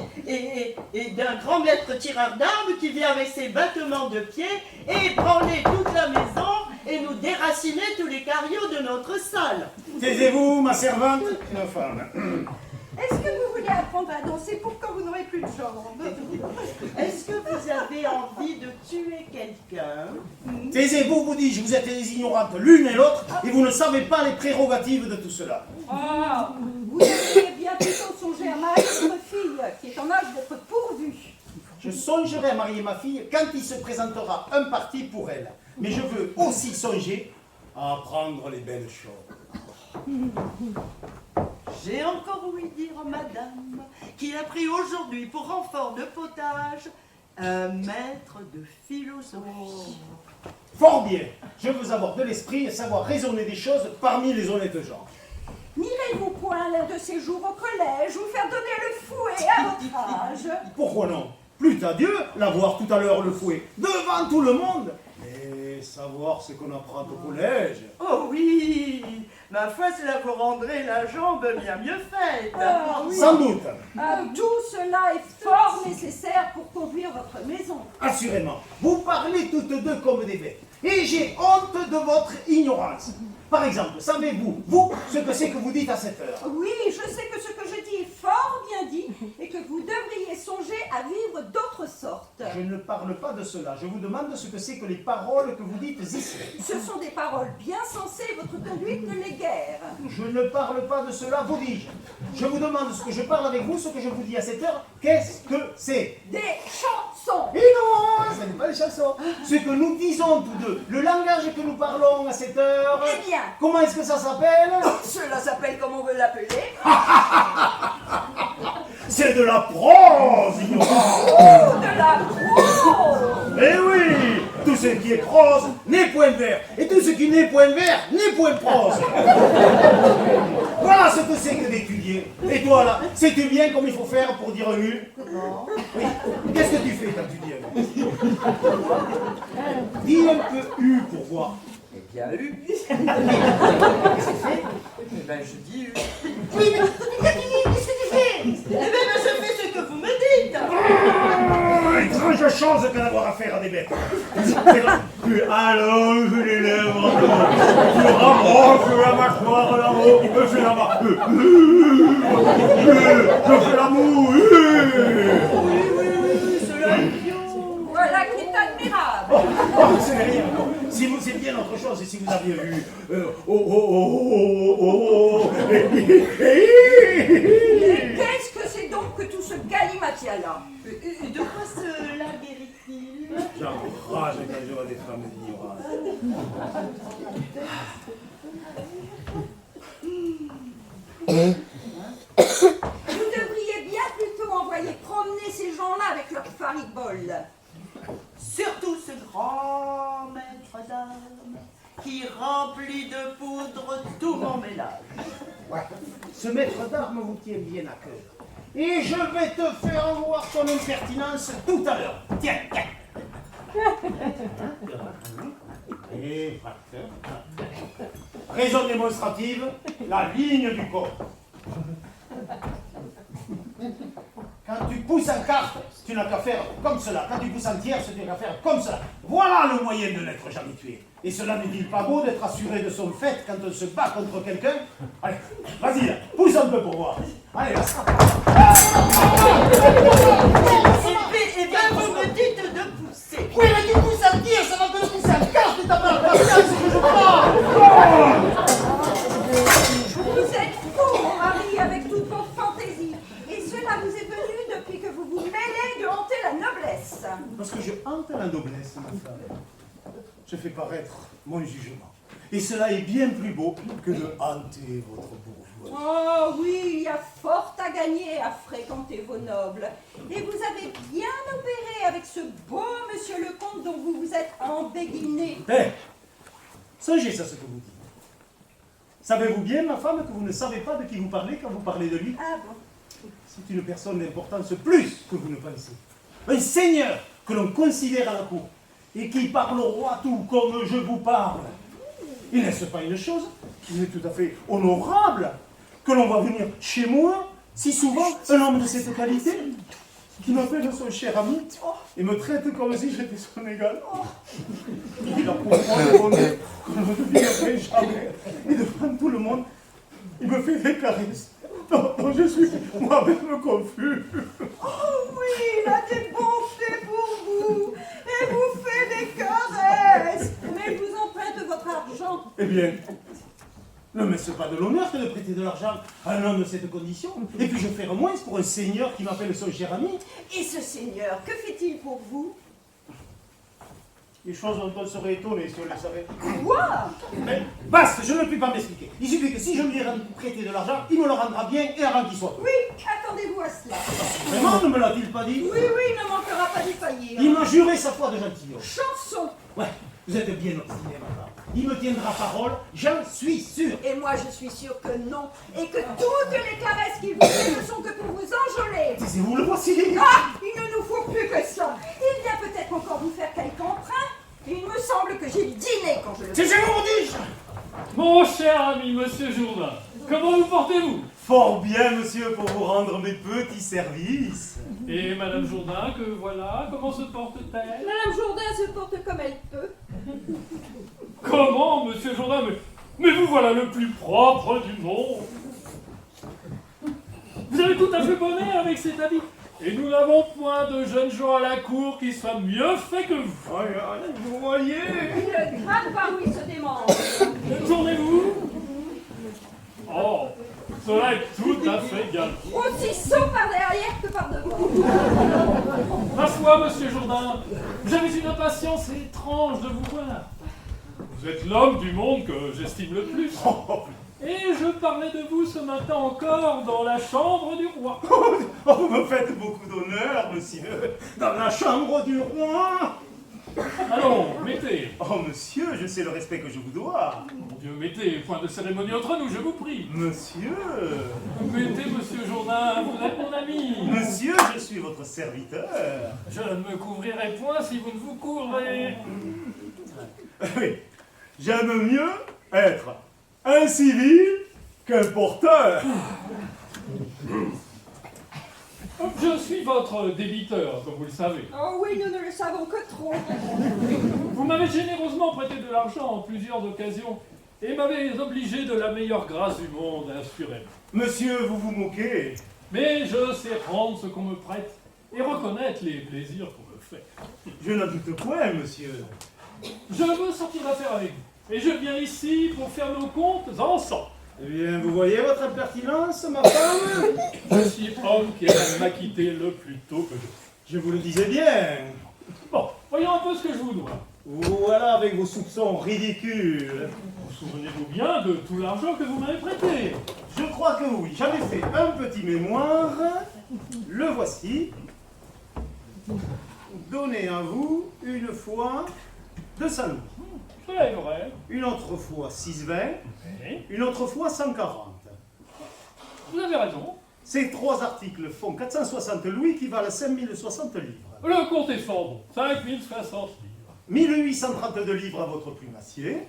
et d'un grand maître tireur d'armes qui vient avec ses battements de pied et branler toute la maison et nous déraciner tous les cariots de notre salle. Taisez-vous, ma servante, ma femme. Est-ce que vous voulez apprendre à danser pour quand vous n'aurez plus de jambes? Est-ce que vous avez envie de tuer quelqu'un? Taisez-vous, vous dis-je, vous êtes des ignorantes l'une et l'autre, et vous ne savez pas les prérogatives de tout cela. Ah, vous devriez bien plutôt songer à marier votre fille, qui est en âge d'être songerai à marier ma fille quand il se présentera un parti pour elle. Mais je veux aussi songer à apprendre les belles choses. J'ai encore ouï dire à madame qu'il a pris aujourd'hui pour renfort de potage un maître de philosophie. Fort bien, je veux avoir de l'esprit et savoir raisonner des choses parmi les honnêtes gens. N'irez-vous point l'un de ces jours au collège vous faire donner le fouet à votre âge? Pourquoi non? Plût à Dieu l'avoir tout à l'heure le fouet, devant tout le monde. Et savoir ce qu'on apprend au collège. Oh oui, ma foi, cela vous rendrait la jambe bien mieux faite. Ah, oui. Sans doute. Ah, tout cela est fort nécessaire pour conduire votre maison. Assurément, vous parlez toutes deux comme des bêtes. Et j'ai honte de votre ignorance. Par exemple, savez-vous, vous, ce que c'est que vous dites à cette heure? Oui, je sais que ce que je dis est fort bien dit et que vous devriez songer à vivre d'autre sorte. Je ne parle pas de cela. Je vous demande ce que c'est que les paroles que vous dites ici. Ce sont des paroles bien sensées, votre conduite ne l'est guère. Je ne parle pas de cela, vous dis-je. Je vous demande ce que je parle avec vous, ce que je vous dis à cette heure. Qu'est-ce que c'est? Des chansons. Et non, ce n'est pas des chansons. Ce que nous disons tous deux, le langage que nous parlons à cette heure. Eh bien, comment est-ce que ça s'appelle? Cela s'appelle comme on veut l'appeler. C'est de la prose, ignorant. Oh, de la prose. Eh oui, tout ce qui est prose n'est point vert, et tout ce qui n'est point vert n'est point prose. Voilà ce que c'est que d'étudier. Et toi là, sais-tu bien comme il faut faire pour dire un U? Non. Oui. Qu'est-ce que tu fais quand tu dis un U? Dis un peu U pour voir. Eh bien, U. Qu'est-ce que c'est fait? Eh bien, je dis U. Oui, mais qu'est-ce que tu fais? Eh bien, je fais ce que vous me dites. Étrange chose que d'avoir affaire à des bêtes. Puis allonge les lèvres, tu rapproches la mâchoire là-haut, je fais la mâchoire, je fais l'amour. Oui, cela est bien. Voilà qui est admirable. Oh, c'est rien. Si vous, c'est bien autre chose, et si vous aviez vu. Mais qu'est-ce que c'est donc que tout ce galimatia-là? Et de quoi cela guérit-il? J'enrage quand je vois des femmes ignorantes. Vous devriez bien plutôt envoyer promener ces gens-là avec leur faribole. Surtout ce grand maître d'armes qui remplit de poudre tout mon ménage. Ouais. Ce maître d'armes vous tient bien à cœur. Et je vais te faire voir ton impertinence tout à l'heure. Tiens, tiens. Et raison démonstrative, la ligne du corps. Quand tu pousses en carte, tu n'as qu'à faire comme cela. Quand tu pousses en tierce, tu n'as qu'à faire comme cela. Voilà le moyen de n'être jamais tué. Et cela n'est-il pas beau d'être assuré de son fait quand on se bat contre quelqu'un? Allez, vas-y là, pousse un peu pour voir. Allez, là. Eh bien, vous me dites de pousser. Oui, mais tu pousses en tierce, ça va te le pousser en carte et t'as pas la patience que je parle. Vous êtes fou, mon mari, avec toutes vos fantaisies. Et cela vous est venu depuis que vous vous mêlez de hanter la noblesse. Parce que je hante la noblesse, ma femme. Je fais paraître mon jugement. Et cela est bien plus beau que de hanter votre bourgeoisie. Oh oui, il y a fort à gagner à fréquenter vos nobles. Et vous avez bien opéré avec ce beau monsieur le comte dont vous vous êtes embéguiné. Eh, songez à ce que vous dites. Savez-vous bien, ma femme, que vous ne savez pas de qui vous parlez quand vous parlez de lui? Ah bon? C'est une personne d'importance plus que vous ne pensez. Un seigneur que l'on considère à la cour et qui parle au roi tout comme je vous parle. Et n'est-ce pas une chose qui est tout à fait honorable que l'on va venir chez moi si souvent un homme de cette qualité qui m'appelle son cher ami et me traite comme si j'étais son égal. Il a pour moi qu'on ne deviendrait jamais. Et devant tout le monde, il me fait des caresses. dont je suis moi-même confus. Oh oui, il a des bontés pour vous et vous fait des caresses. Mais il vous emprunte votre argent. Eh bien, Non, mais c'est pas de l'honneur que de prêter de l'argent à un homme de cette condition. Et puis je ferai moins pour un seigneur qui m'appelle son cher ami. Et ce seigneur, que fait-il pour vous? Les choses dont on serait étonné si on le savait. Quoi? Mais basta, je ne puis pas m'expliquer. Il suffit que si je lui ai prêté de l'argent, il me le rendra bien et avant qu'il soit. Oui, attendez-vous à cela. Vraiment, ne me l'a-t-il pas dit? Oui, il ne manquera pas d'y faillir. Il m'a juré sa foi de gentilhomme. Chanson. Ouais, vous êtes bien obstiné, madame. Il me tiendra parole, j'en suis sûr. Et moi, je suis sûre que non. Et que toutes les caresses qu'il vous fait ne sont que pour vous enjôler. C'est vous le voici. Ah, il ne nous faut plus que ça. Il vient peut-être encore vous faire quelque emprunt. Il me semble que j'ai dîné quand je le C'est fais. vous dis-je. Mon cher ami, monsieur Jourdain, comment vous portez-vous? Fort bien, monsieur, pour vous rendre mes petits services. Et Madame Jourdain, que voilà, comment se porte-t-elle? Madame Jourdain se porte comme elle peut. Comment, monsieur Jourdain? Mais vous voilà le plus propre du monde. Vous avez tout à fait bon air avec cet habit. Et nous n'avons point de jeunes gens à la cour qui soient mieux faits que vous. Aïe, aïe, vous voyez. Il ne craque pas où il se démange. Tournez-vous. Oh, cela est tout à fait galant. Aussi saut par derrière que par devant. Ma foi, monsieur Jourdain, j'avais une impatience étrange de vous voir. Vous êtes l'homme du monde que j'estime le plus. Et je parlais de vous ce matin encore dans la chambre du roi. Oh, vous me faites beaucoup d'honneur, monsieur. Dans la chambre du roi. Allons, mettez. Oh, monsieur, je sais le respect que je vous dois. Mon Dieu, mettez, point de cérémonie entre nous, je vous prie. Monsieur. Mettez, monsieur Jourdain, vous êtes mon ami. Monsieur, je suis votre serviteur. Je ne me couvrirai point si vous ne vous couvrez. Oui, j'aime mieux être un civil qu'un porteur. Je suis votre débiteur, comme vous le savez. Oh oui, nous ne le savons que trop. Vous m'avez généreusement prêté de l'argent en plusieurs occasions et m'avez obligé de la meilleure grâce du monde, assurément. Monsieur, vous vous moquez. Mais je sais rendre ce qu'on me prête et reconnaître les plaisirs qu'on me fait. Je n'en doute point, monsieur. Je veux sortir d'affaire avec vous et je viens ici pour faire nos comptes ensemble. Eh bien, vous voyez votre impertinence, ma femme? Je suis homme qui aime m'acquitter le plus tôt que je. Je vous le disais bien. Bon, voyons un peu ce que je vous dois. Voilà avec vos soupçons ridicules. Vous souvenez-vous bien de tout l'argent que vous m'avez prêté? Je crois que oui. J'avais fait un petit mémoire. Le voici. Donné à vous une fois 200 louis. Cela est vrai. Une autre fois 6,20. Oui. Une autre fois 140. Vous avez raison. Ces trois articles font 460 louis qui valent 5060 livres. Le compte est fort bon. 5060 livres. 1832 livres à votre plumassier.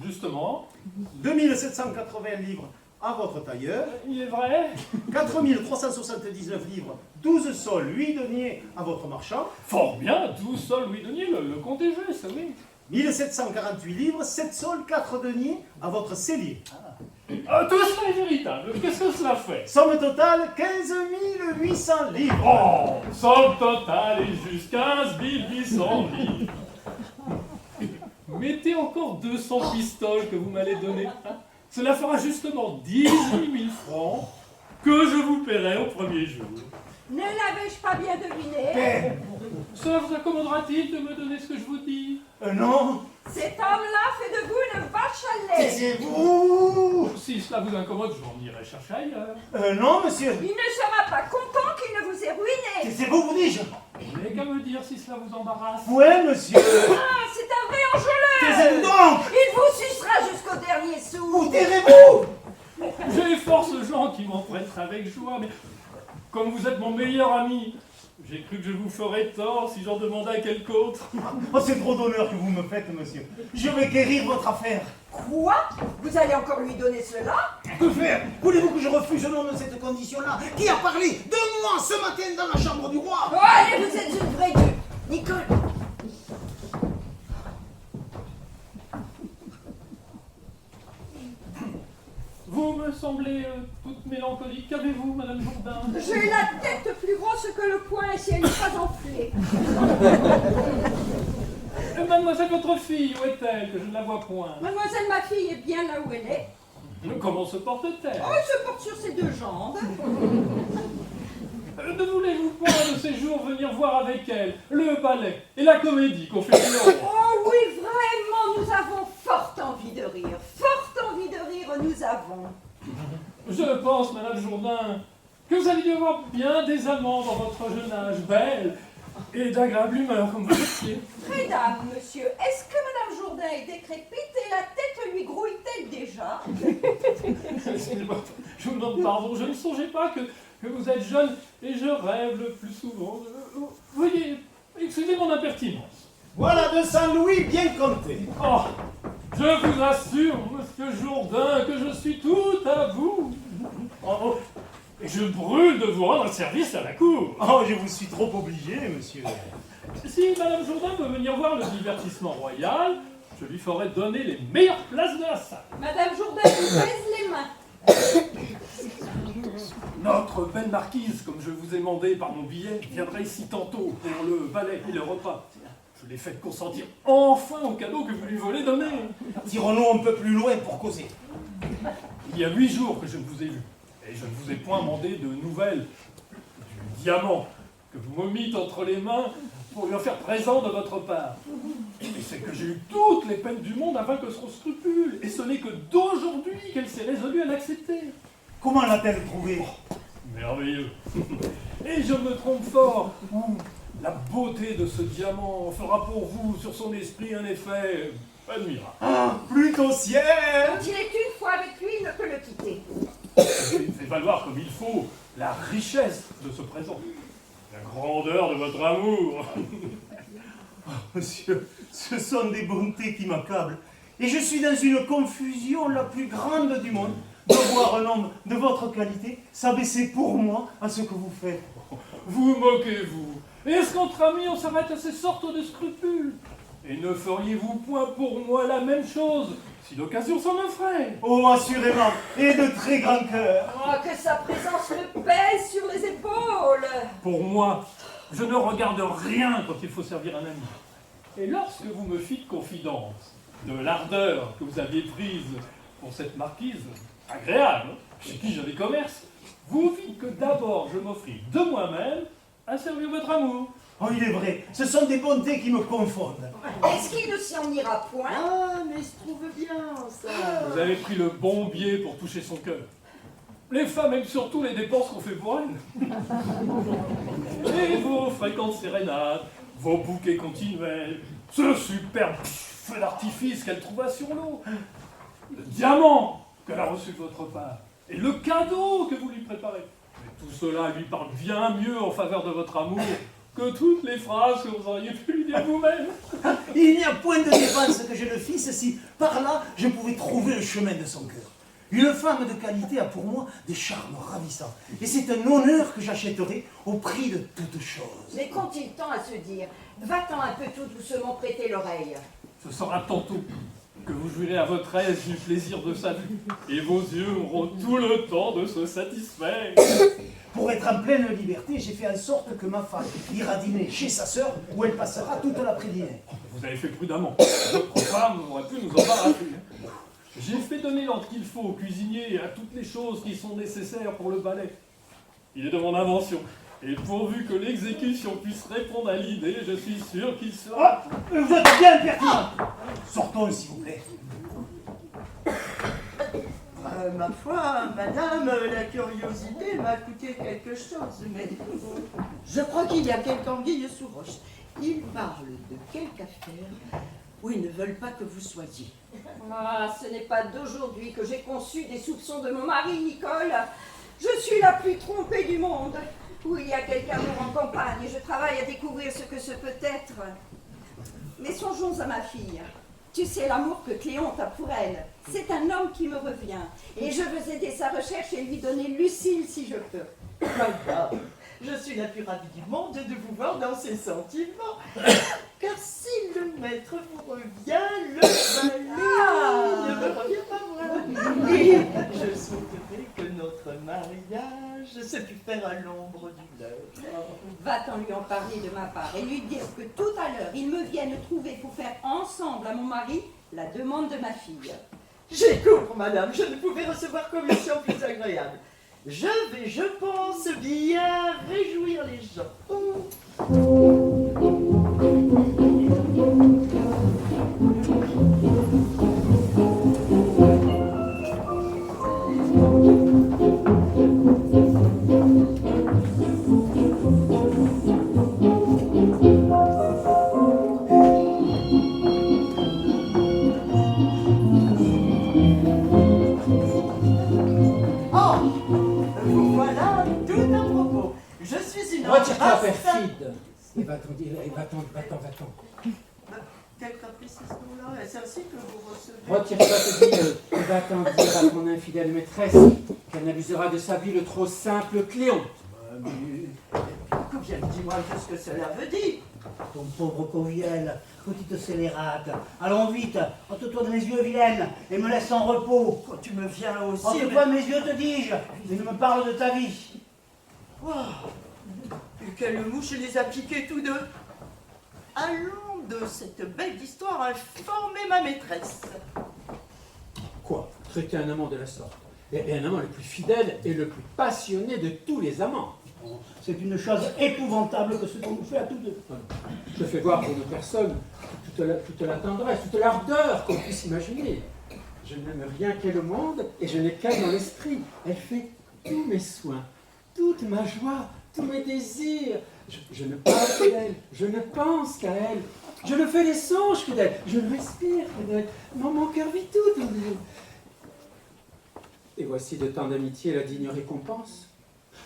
Justement, 2780 livres à votre tailleur. il est vrai. 4379 livres, 12 sols, 8 deniers à votre marchand. Fort bien, 12 sols Louis Denier, le compte est juste, oui. 1748 livres, 7 sols, 4 deniers à votre cellier. Tout cela est véritable. Qu'est-ce que cela fait? Somme totale 15 800 livres. Oh, somme totale est juste 15 800 livres. Mettez encore 200 pistoles que vous m'allez donner. Hein. Cela fera justement 18 000 francs que je vous paierai au premier jour. Ne l'avais-je pas bien deviné? Cela vous accommodera-t-il de me donner ce que je vous dis? Non, Cet homme-là fait de vous une vache à lait. taisez-vous. Si cela vous incommode, je m'en irai chercher ailleurs. Non, monsieur. Il ne sera pas content qu'il ne vous ait ruiné. Taisez-vous, vous dis-je. Vous n'avez qu'à me dire si cela vous embarrasse. Ouais, monsieur. Ah, c'est un vrai enjôleur. Taisez-vous donc. Il vous sucera jusqu'au dernier sou. Vous tairez-vous. J'ai force gens qui m'en prêteraient avec joie, mais comme vous êtes mon meilleur ami, j'ai cru que je vous ferais tort si j'en demandais à quelqu'un autre. Oh, c'est trop d'honneur que vous me faites, monsieur. Je vais guérir votre affaire. Quoi? Vous allez encore lui donner cela? Que faire? Voulez-vous que je refuse au nom de cette condition-là? Qui a parlé de moi ce matin dans la chambre du roi? Oh, allez, vous êtes une vraie dupe. Nicole. Vous me semblez toute mélancolique. Qu'avez-vous, Madame Jourdain? J'ai la tête plus grosse que le poing si elle n'est pas enflée. Mademoiselle, votre fille, où est-elle? Que je ne la vois point. Mademoiselle, ma fille est bien là où elle est. Comment se porte-t-elle? Oh, il se porte sur ses deux jambes. Ne voulez-vous pas de ces jours venir voir avec elle le ballet et la comédie qu'on fait de l'ordre? Oh oui, vraiment, nous avons fort envie de rire. Fort envie de rire, nous avons. Je pense, Madame Jourdain, que vous avez dû avoir bien des amants dans votre jeune âge, belle et d'agréable humeur, comme vous étiez. Mesdames, monsieur, est-ce que Madame Jourdain est décrépite et la tête lui grouille-t-elle déjà? Excusez-moi, je vous demande pardon, je ne songeais pas que vous êtes jeune et je rêve le plus souvent. Veuillez, excusez mon impertinence. Voilà 200 louis bien comptés. Oh, je vous assure, Monsieur Jourdain, que je suis tout à vous. Oh, et je brûle de vous rendre un service à la cour. Oh, je vous suis trop obligé, monsieur. Si Madame Jourdain peut venir voir le divertissement royal, je lui ferai donner les meilleures places de la salle. Madame Jourdain vous baise les mains. Notre belle marquise, comme je vous ai mandé par mon billet, viendra ici tantôt pour le ballet et le repas. Je l'ai fait consentir enfin au cadeau que vous lui voulez donner. Tirons-nous un peu plus loin pour causer. Il y a 8 jours que je ne vous ai vu, et je ne vous ai point demandé de nouvelles du diamant que vous me mîtes entre les mains pour lui en faire présent de votre part. Et c'est que j'ai eu toutes les peines du monde à vaincre son scrupule, et ce n'est que d'aujourd'hui qu'elle s'est résolue à l'accepter. Comment l'a-t-elle trouvé? Merveilleux. Et je me trompe fort. La beauté de ce diamant fera pour vous, sur son esprit, un effet admirable. Ah, plutôt ciel. Quand il est une fois avec lui, il ne peut le quitter. Il fait valoir comme il faut la richesse de ce présent, la grandeur de votre amour. Oh, monsieur, ce sont des bontés qui m'accablent. Et je suis dans une confusion la plus grande du monde de voir un homme de votre qualité s'abaisser pour moi à ce que vous faites. Vous moquez-vous. Est-ce qu'entre amis on s'arrête à ces sortes de scrupules? Et ne feriez-vous point pour moi la même chose si l'occasion s'en offrait? Oh, assurément, et de très grand cœur. Oh, que sa présence me pèse sur les épaules. Pour moi, je ne regarde rien quand il faut servir un ami. Et lorsque vous me fîtes confidence de l'ardeur que vous aviez prise pour cette marquise, agréable, chez qui j'avais commerce, vous vîtes que d'abord je m'offris de moi-même à servir votre amour. Oh, il est vrai, ce sont des bontés qui me confondent. Est-ce qu'il ne s'en ira point? Ah, mais se trouve bien, ça. Vous avez pris le bon biais pour toucher son cœur. Les femmes aiment surtout les dépenses qu'on fait pour elles. Et vos fréquentes sérénades, vos bouquets continuels, ce superbe feu d'artifice qu'elle trouva sur l'eau, le diamant qu'elle a reçu de votre part, et le cadeau que vous lui préparez. Mais tout cela lui parle bien mieux en faveur de votre amour que toutes les phrases que vous auriez pu lui dire vous-même. Il n'y a point de dépense que je ne fisse si, par là, je pouvais trouver le chemin de son cœur. Une femme de qualité a pour moi des charmes ravissants. Et c'est un honneur que j'achèterai au prix de toute chose. Mais qu'ont-ils temps à se dire? Va-t'en un peu tout doucement prêter l'oreille. Ce sera tantôt que vous jouirez à votre aise du plaisir de sa vue, et vos yeux auront tout le temps de se satisfaire. Pour être en pleine liberté, j'ai fait en sorte que ma femme ira dîner chez sa sœur, où elle passera toute l'après-dînée. Vous avez fait prudemment. Votre femme aurait pu nous embarrasser. J'ai fait donner l'ordre qu'il faut au cuisinier et à toutes les choses qui sont nécessaires pour le ballet. Il est de mon invention. Et pourvu que l'exécution puisse répondre à l'idée, je suis sûr qu'il sera... Oh, vous êtes bien impertinent. Sortons, s'il vous plaît. Ma foi, madame, la curiosité m'a coûté quelque chose, mais je crois qu'il y a quelque anguille sous roche. Ils parlent de quelque affaire où ils ne veulent pas que vous soyez. Ah, ce n'est pas d'aujourd'hui que j'ai conçu des soupçons de mon mari, Nicole. Je suis la plus trompée du monde. Où il y a quelque amour en campagne, je travaille à découvrir ce que ce peut être. Mais songeons à ma fille. Tu sais l'amour que Cléante a pour elle. C'est un homme qui me revient. Et je veux aider sa recherche et lui donner Lucille si je peux. Madame, je suis la plus ravie du monde de vous voir dans ces sentiments. Car si le maître vous revient, le valet ne me revient pas moi. Et je souhaiterais que notre mariage se pût faire à l'ombre du leur. Va-t'en lui en parler de ma part et lui dire que tout à l'heure, ils me viennent trouver pour faire ensemble à mon mari la demande de ma fille. J'ai compris, madame, je ne pouvais recevoir commission plus agréable. Je vais, je pense, bien réjouir les gens. Voilà tout à propos. Je suis une Retire-toi, race- perfide. Et va-t'en, va-t'en. Quel caprice ce mot-là? Est-ce ainsi que vous recevez? Retire-toi, te dis, et va-t'en dire à ton infidèle maîtresse qu'elle n'abusera de sa vie le trop simple Cléon. Coviel, dis-moi qu'est-ce que cela veut dire? Ton pauvre Coviel, petite scélérate. Allons vite, ôte-toi de mes yeux, vilaine, et me laisse en repos. Quand tu me viens aussi... Ôte-toi de mes yeux, te dis-je, et ne me parle de ta vie. Oh, et quelle mouche les a piqués tous deux. Allons de cette belle histoire informer ma maîtresse. Quoi? Traiter un amant de la sorte? Eh bien, un amant le plus fidèle et le plus passionné de tous les amants. C'est une chose épouvantable que ce qu'on nous fait à tous deux. Je fais voir pour nos personnes toute la tendresse, toute l'ardeur qu'on puisse imaginer. Je n'aime rien qu'elle au monde et je n'ai qu'elle dans l'esprit. Elle fait tous mes soins, toute ma joie, tous mes désirs. Je ne parle qu'elle, je ne pense qu'à elle. Je ne fais les songes que d'elle, je ne respire que d'elle. Mon cœur vit tout en elle. Et voici de tant d'amitié la digne récompense.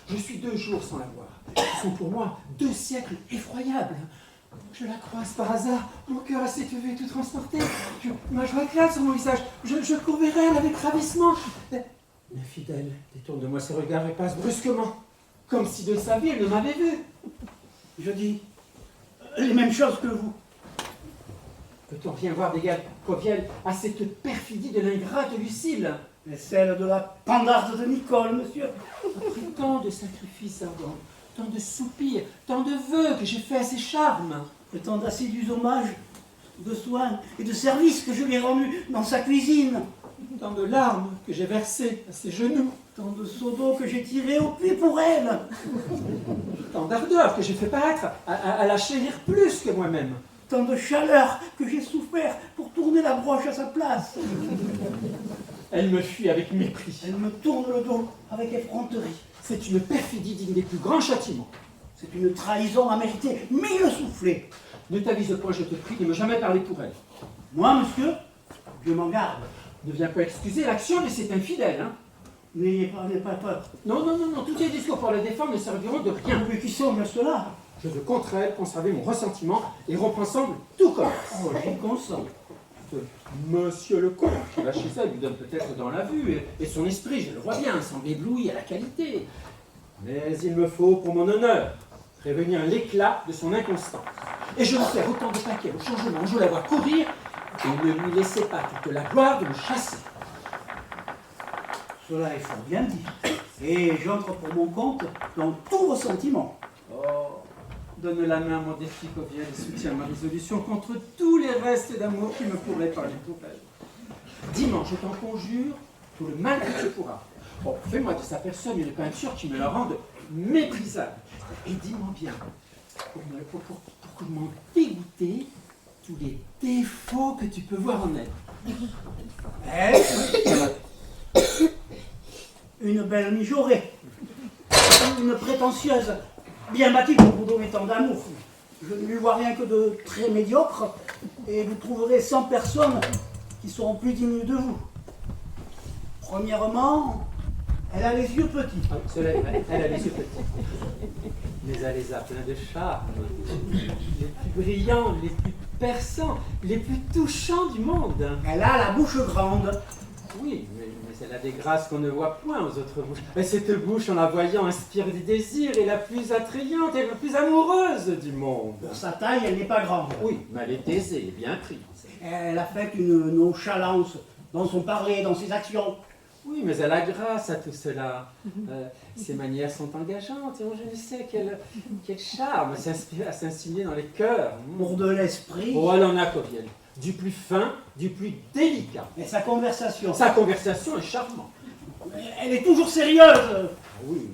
Je suis 2 jours sans la voir. Ce sont pour moi 2 siècles effroyables. Je la croise par hasard, mon cœur s'est élevé tout transporté. Ma joie éclate sur mon visage. Je cours vers elle avec ravissement. L'infidèle détourne de moi ses regards et passe brusquement, comme si de sa vie elle ne m'avait vu. Je dis les mêmes choses que vous. Peut-on rien voir d'égal, Coviel, à cette perfidie de l'ingrate Lucile? Et celle de la pendarde de Nicole, monsieur. Après tant de sacrifices ardents, tant de soupirs, tant de vœux que j'ai faits à ses charmes. Et tant d'assidus hommages, de soins et de services que je lui ai rendus dans sa cuisine. Tant de larmes que j'ai versées à ses genoux. Tant de seaux d'eau que j'ai tirés au puits pour elle. Tant d'ardeur que j'ai fait paraître à la chérir plus que moi-même. Tant de chaleur que j'ai souffert pour tourner la broche à sa place. Elle me fuit avec mépris. Elle me tourne le dos avec effronterie. C'est une perfidie digne des plus grands châtiments. C'est une trahison à mériter 1000 soufflets. Ne t'avise point, je te prie, de me jamais parler pour elle. Moi, monsieur, je m'en garde. Ne viens pas excuser l'action de cet infidèle, hein. N'ayez pas peur. Non, tous tes discours pour la défendre ne serviront de rien. Mais qui sont ceux-là? Je veux contre elle conserver mon ressentiment et rompre ensemble tout commerce. Oh, j'y consens. Monsieur le comte, qui va chez elle, lui donne peut-être dans la vue, et son esprit, je le vois bien, semble ébloui à la qualité. Mais il me faut, pour mon honneur, prévenir l'éclat de son inconstance. Et je veux faire autant de paquets au changement, je veux la voir courir, et ne lui laissez pas toute la gloire de me chasser. Cela est fort bien dit. Et j'entre pour mon compte dans tous vos sentiments. Oh, donne la main à mon défi, Coviel, et soutiens ma résolution contre tous les restes d'amour qui me pourraient parler pour elle. Dimanche, je t'en conjure, tout le mal que tu pourras. Oh, fais-moi de sa personne une peinture qui me la rende méprisable. Et dis-moi bien, pour m'en dégoûter, tous les défauts que tu peux voir en elle. Une belle mijaurée. Une prétentieuse. Bien bâtie pour vous donner tant d'amour. Je ne lui vois rien que de très médiocre, et vous trouverez 100 personnes qui seront plus dignes de vous. Premièrement, elle a les yeux petits. Ah, elle a les yeux petits. Mais elle les a pleins de charme. Les plus brillants, les plus perçants, les plus touchants du monde. Elle a la bouche grande. Oui, mais elle a des grâces qu'on ne voit point aux autres bouches. Mais cette bouche, en la voyant, inspire des désirs, est la plus attrayante et la plus amoureuse du monde. Pour sa taille, elle n'est pas grande. Oui, mais elle est aisée et bien prise. Elle a fait une nonchalance dans son parler, dans ses actions. Oui, mais elle a grâce à tout cela. Ses manières sont engageantes et je ne sais quel charme à s'insigner dans les cœurs. Pour de l'esprit. Oh, elle en a, Coviel. du plus fin, du plus délicat. Et sa conversation? Sa conversation est charmante. Elle est toujours sérieuse. Oui,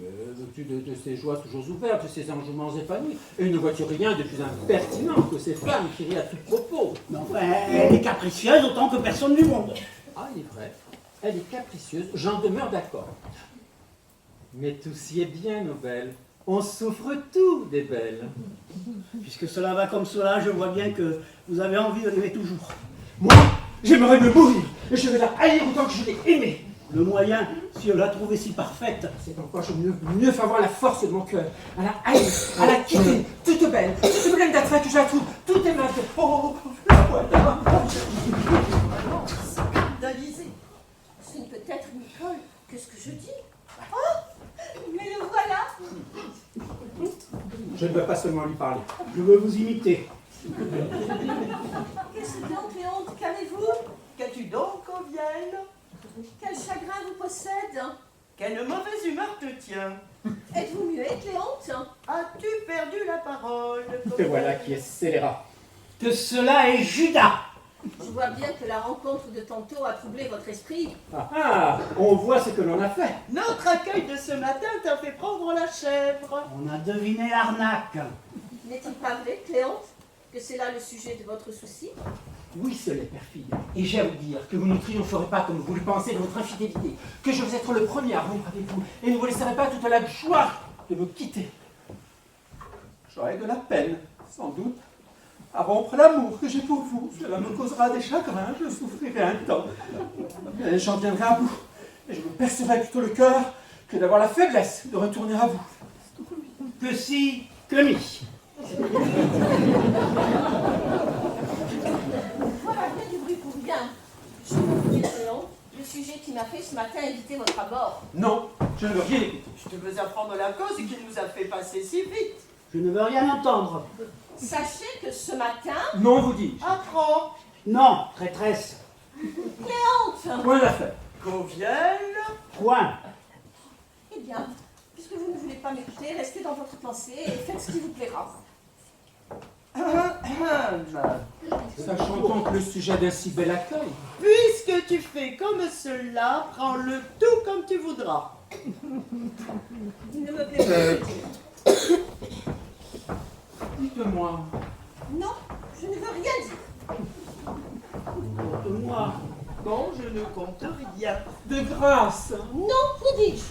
de ses joies toujours ouvertes, de ses enjouements épanouis. Et ne vois-tu rien de plus impertinent que ces femmes qui rient à tout propos? Mais enfin, elle est capricieuse autant que personne du monde. Ah, il est vrai, elle est capricieuse, j'en demeure d'accord. Mais tout s'y est bien, nos belles. On souffre tout des belles. Puisque cela va comme cela, je vois bien que vous avez envie de l'aimer toujours. Moi, j'aimerais me mourir, et je vais la haïr autant que je l'ai aimée. Le moyen, si on l'a trouvée si parfaite. C'est pourquoi je veux mieux faire voir la force de mon cœur, à la haïr, à la quitter, toute belle, toute pleine d'attrait que je la trouve, tout est mal. Oh, la voilà. Scandalisé. Ce ne peut être, Nicole, que ce que je dis. Oh, mais le voilà. Je ne veux pas seulement lui parler. Je veux vous imiter. Qu'est-ce donc, Cléante, qu'avez-vous? Qu'as-tu donc, Covienne? Quel chagrin vous possède? Quelle mauvaise humeur te tient? Êtes-vous muet, Cléante? As-tu perdu la parole, Te Covienne? voilà qui est scélérat. Que cela est Judas. Je vois bien que la rencontre de tantôt a troublé votre esprit. Ah ah, on voit ce que l'on a fait. Notre accueil de ce matin t'a fait prendre la chèvre. On a deviné l'arnaque. N'est-il pas vrai, Cléante, que c'est là le sujet de votre souci? Oui, cela est perfide. Et j'ai à vous dire que vous ne triompherez pas comme vous le pensez de votre infidélité, que je vais être le premier à rompre avec vous, et ne vous laisserai pas toute la joie de me quitter. J'aurai de la peine, sans doute, à rompre l'amour que j'ai pour vous. Cela me causera des chagrins, je souffrirai un temps. Mais j'en viendrai à bout, et je me percerai plutôt le cœur que d'avoir la faiblesse de retourner à vous. Que si, que mi. Voilà bien du bruit pour rien. Je vous dis, Cléante, le sujet qui m'a fait ce matin éviter votre abord. Non, je ne veux rien écouter. Je te veux apprendre la cause qui nous a fait passer si vite. Je ne veux rien entendre. Sachez que ce matin, Non, vous dis-je. Apprends. Non, traîtresse. Cléante, Point d'affaire. Covienne. Point. eh bien, puisque vous ne voulez pas m'écouter, restez dans votre pensée et faites ce qui vous plaira. Sachant donc le sujet d'un si bel accueil. Puisque tu fais comme cela, prends-le tout comme tu voudras. Il ne me plaît pas. Dites-moi, Non, je ne veux rien dire. Compte-moi. Bon, je ne compte rien. de grâce, Non, vous dis-je.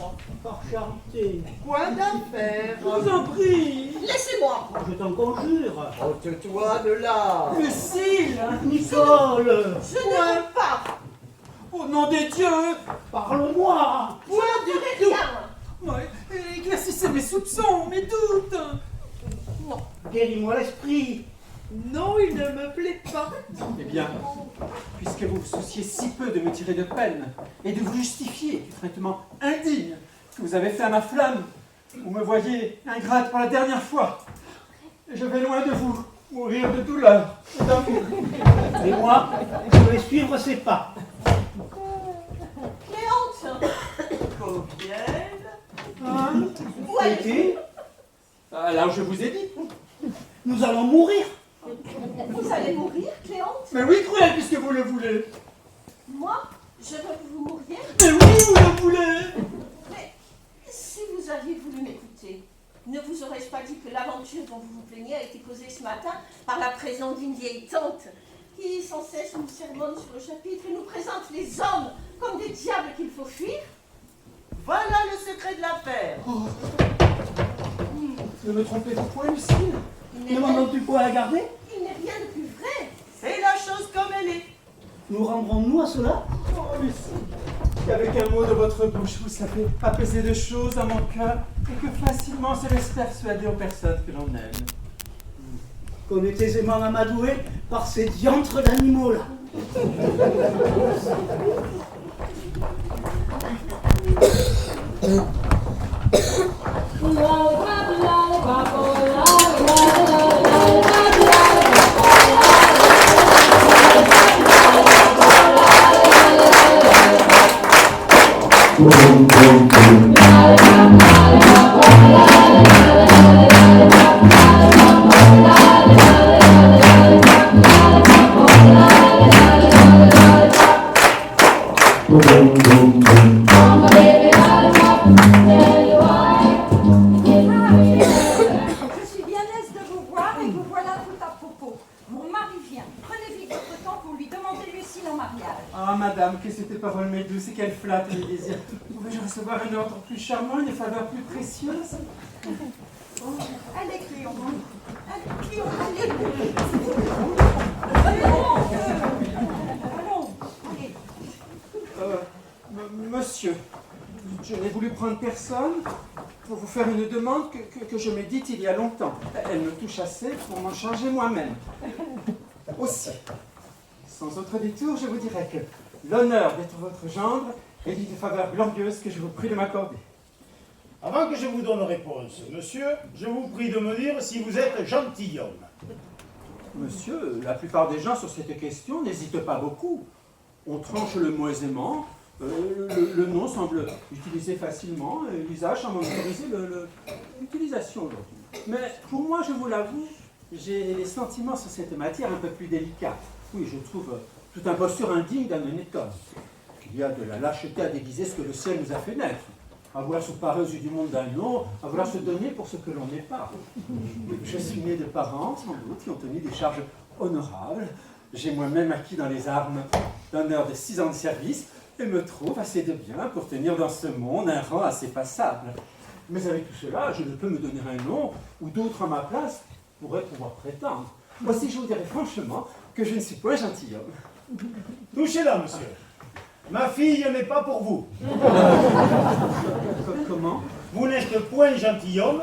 Par charité. Point d'affaire. je vous en prie. Laissez-moi. Je t'en conjure. Ôte-toi de là. Lucille, Nicole. Je ne veux pas. au nom des dieux, Parle-moi. Je ne ferai rien. ouais, éclaircissez mes soupçons, mes doutes. Non. Guéris-moi l'esprit. Non, il ne me plaît pas. Eh bien, puisque vous vous souciez si peu de me tirer de peine et de vous justifier du traitement indigne que vous avez fait à ma flamme, vous me voyez ingrate pour la dernière fois. Et je vais loin de vous, mourir de douleur et d'amour. Et moi, je vais suivre ses pas. Cléante, Covienne. Hein? où allez-vous? Et Là où je vous ai dit. nous allons mourir. Vous allez mourir, Cléante? Mais oui, cruel, puisque vous le voulez. Moi, je veux que vous mouriez. Mais oui, vous le voulez. Mais si vous aviez voulu m'écouter, ne vous aurais-je pas dit que l'aventure dont vous vous plaignez a été causée ce matin par la présence d'une vieille tante qui sans cesse nous sermonne sur le chapitre et nous présente les hommes comme des diables qu'il faut fuir? Voilà le secret de l'affaire. Ne me trompez-vous point, Lucille. Il Ne n'est rien, m'entends-tu pas à garder? il n'est rien de plus vrai. C'est la chose comme elle est. Nous rendrons-nous à cela? Oh, Lucille, qu'avec un mot de votre bouche, vous savez apaiser des choses à mon cœur et que facilement se laisse persuader aux personnes que l'on aime. Qu'on est aisément amadoué par ces diantres d'animaux-là. La douce et qu'elle flatte mes désirs. Pouvais-je recevoir un ordre plus charmant, une faveur plus précieuse? Allez, Cléon. Allez, Cléon, allez. Allons, allez. Monsieur, je n'ai voulu prendre personne pour vous faire une demande que je médite il y a longtemps. Elle me touche assez pour m'en charger moi-même. Aussi, sans autre détour, je vous dirais que l'honneur d'être votre gendre est l'une des faveurs glorieuses que je vous prie de m'accorder. Avant que je vous donne réponse, monsieur, je vous prie de me dire si vous êtes gentilhomme. Monsieur, la plupart des gens sur cette question n'hésitent pas beaucoup. On tranche le mot aisément, le nom semble utilisé facilement, et l'usage semble autoriser l'utilisation aujourd'hui. Mais pour moi, je vous l'avoue, j'ai les sentiments sur cette matière un peu plus délicates. Oui, je trouve toute imposture indigne d'un honnête homme. Il y a de la lâcheté à déguiser ce que le ciel nous a fait naître. À vouloir se parer aux yeux du monde d'un nom, à vouloir se donner pour ce que l'on n'est pas. Je suis né de parents, sans doute, qui ont tenu des charges honorables. J'ai moi-même acquis dans les armes l'honneur de 6 ans de service et me trouve assez de bien pour tenir dans ce monde un rang assez passable. Mais avec tout cela, je ne peux me donner un nom où d'autres à ma place pourraient pouvoir prétendre. Voici, je vous dirai franchement que je ne suis point gentilhomme. Touchez-la, monsieur. Ma fille n'est pas pour vous. Comment? Vous n'êtes point gentilhomme,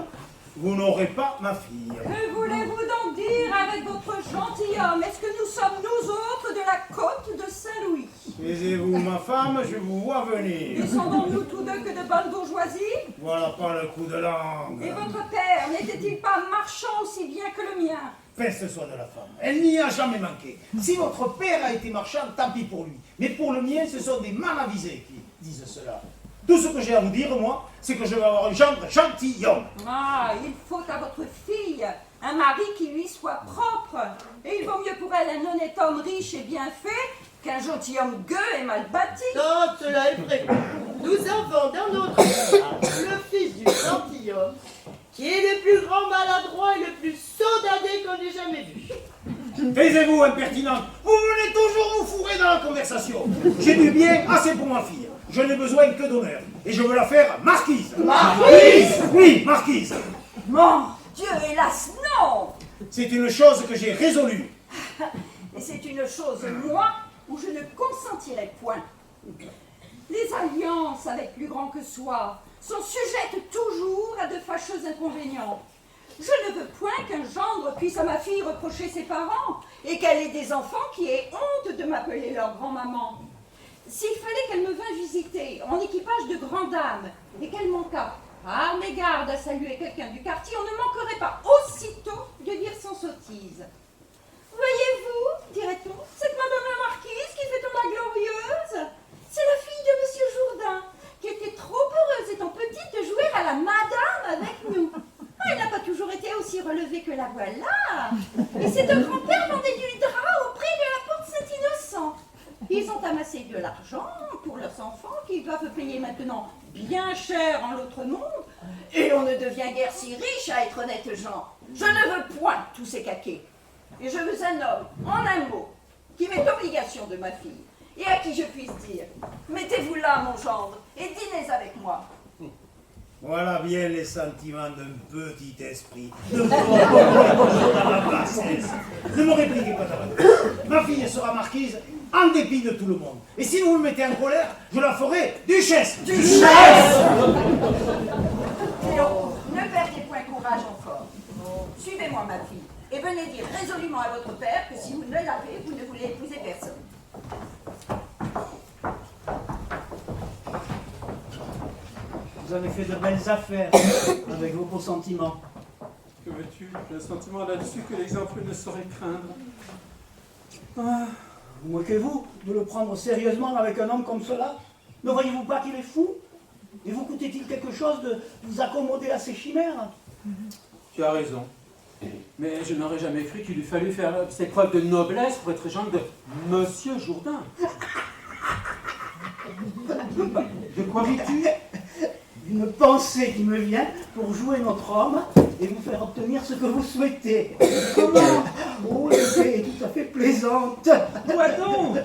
vous n'aurez pas ma fille. Que voulez-vous donc dire avec votre gentilhomme? Est-ce que nous sommes nous autres de la côte de Saint-Louis? Taisez-vous, ma femme, je vous vois venir. Descendons-nous tous deux que de bonne bourgeoisie? Voilà pas le coup de langue. Et votre père n'était-il pas marchand aussi bien que le mien? Peste soit de la femme. Elle n'y a jamais manqué. Si votre père a été marchand, tant pis pour lui. Mais pour le mien, ce sont des mal avisés qui disent cela. Tout ce que j'ai à vous dire, moi, c'est que je vais avoir un gendre gentilhomme. Ah, il faut à votre fille un mari qui lui soit propre. Et il vaut mieux pour elle un honnête homme riche et bien fait qu'un gentilhomme gueux et mal bâti. Quand cela est prévu, nous avons dans notre histoire le fils du gentilhomme, qui est le plus grand maladroit et le plus saudadé qu'on ait jamais vu. Taisez-vous, impertinente. Vous venez toujours vous fourrer dans la conversation. J'ai du bien assez pour ma fille. Je n'ai besoin que d'honneur. Et je veux la faire marquise. Marquise? Oui, marquise. Mon Dieu, hélas, non! C'est une chose que j'ai résolue. Et c'est une chose, moi, où je ne consentirai point. Les alliances avec plus grand que soi sont sujettes toujours à de fâcheux inconvénients. Je ne veux point qu'un gendre puisse à ma fille reprocher ses parents et qu'elle ait des enfants qui aient honte de m'appeler leur grand-maman. S'il fallait qu'elle me vînt visiter en équipage de grande dame et qu'elle manquât par mégarde à saluer quelqu'un du quartier, on ne manquerait pas aussitôt de dire sans sottise. Voyez-vous, dirait-on, cette madame la marquise qui fait la glorieuse, c'est la fille de monsieur Jourdain, qui était trop heureuse étant petite de jouer à la madame avec nous. Elle n'a pas toujours été aussi relevée que la voilà. Et ses deux grands-pères vendaient du drap au prix de la porte Saint-Innocent. Ils ont amassé de l'argent pour leurs enfants qu'ils doivent payer maintenant bien cher en l'autre monde. Et on ne devient guère si riche à être honnête gens. Je ne veux point tous ces caquets. Et je veux un homme, en un mot, qui m'est obligation de ma fille, et à qui je puisse dire, mettez-vous là, mon gendre, et dînez avec moi. Voilà bien les sentiments d'un petit esprit. De dans la bassesse. Ne me répliquez pas davantage. Ma fille sera marquise en dépit de tout le monde. Et si vous me mettez en colère, je la ferai duchesse. Duchesse! Cléon, ne perdez point courage encore. Suivez-moi, ma fille, et venez dire résolument à votre père que si vous ne l'avez, vous ne voulez épouser personne. Vous avez fait de belles affaires avec vos beaux sentiments. Que veux-tu? J'ai un sentiment là-dessus que l'exemple ne saurait craindre. Ah, Vous moquez-vous de le prendre sérieusement avec un homme comme cela? Ne voyez-vous pas qu'il est fou? Et vous coûtait-il quelque chose de vous accommoder à ses chimères? tu as raison. Mais je n'aurais jamais cru qu'il eût fallu faire ses preuves de noblesse pour être gendre de Monsieur Jourdain. De quoi vis-tu? Une pensée qui me vient pour jouer notre homme et vous faire obtenir ce que vous souhaitez. Comment? Oh, l'idée est tout à fait plaisante. Quoi donc?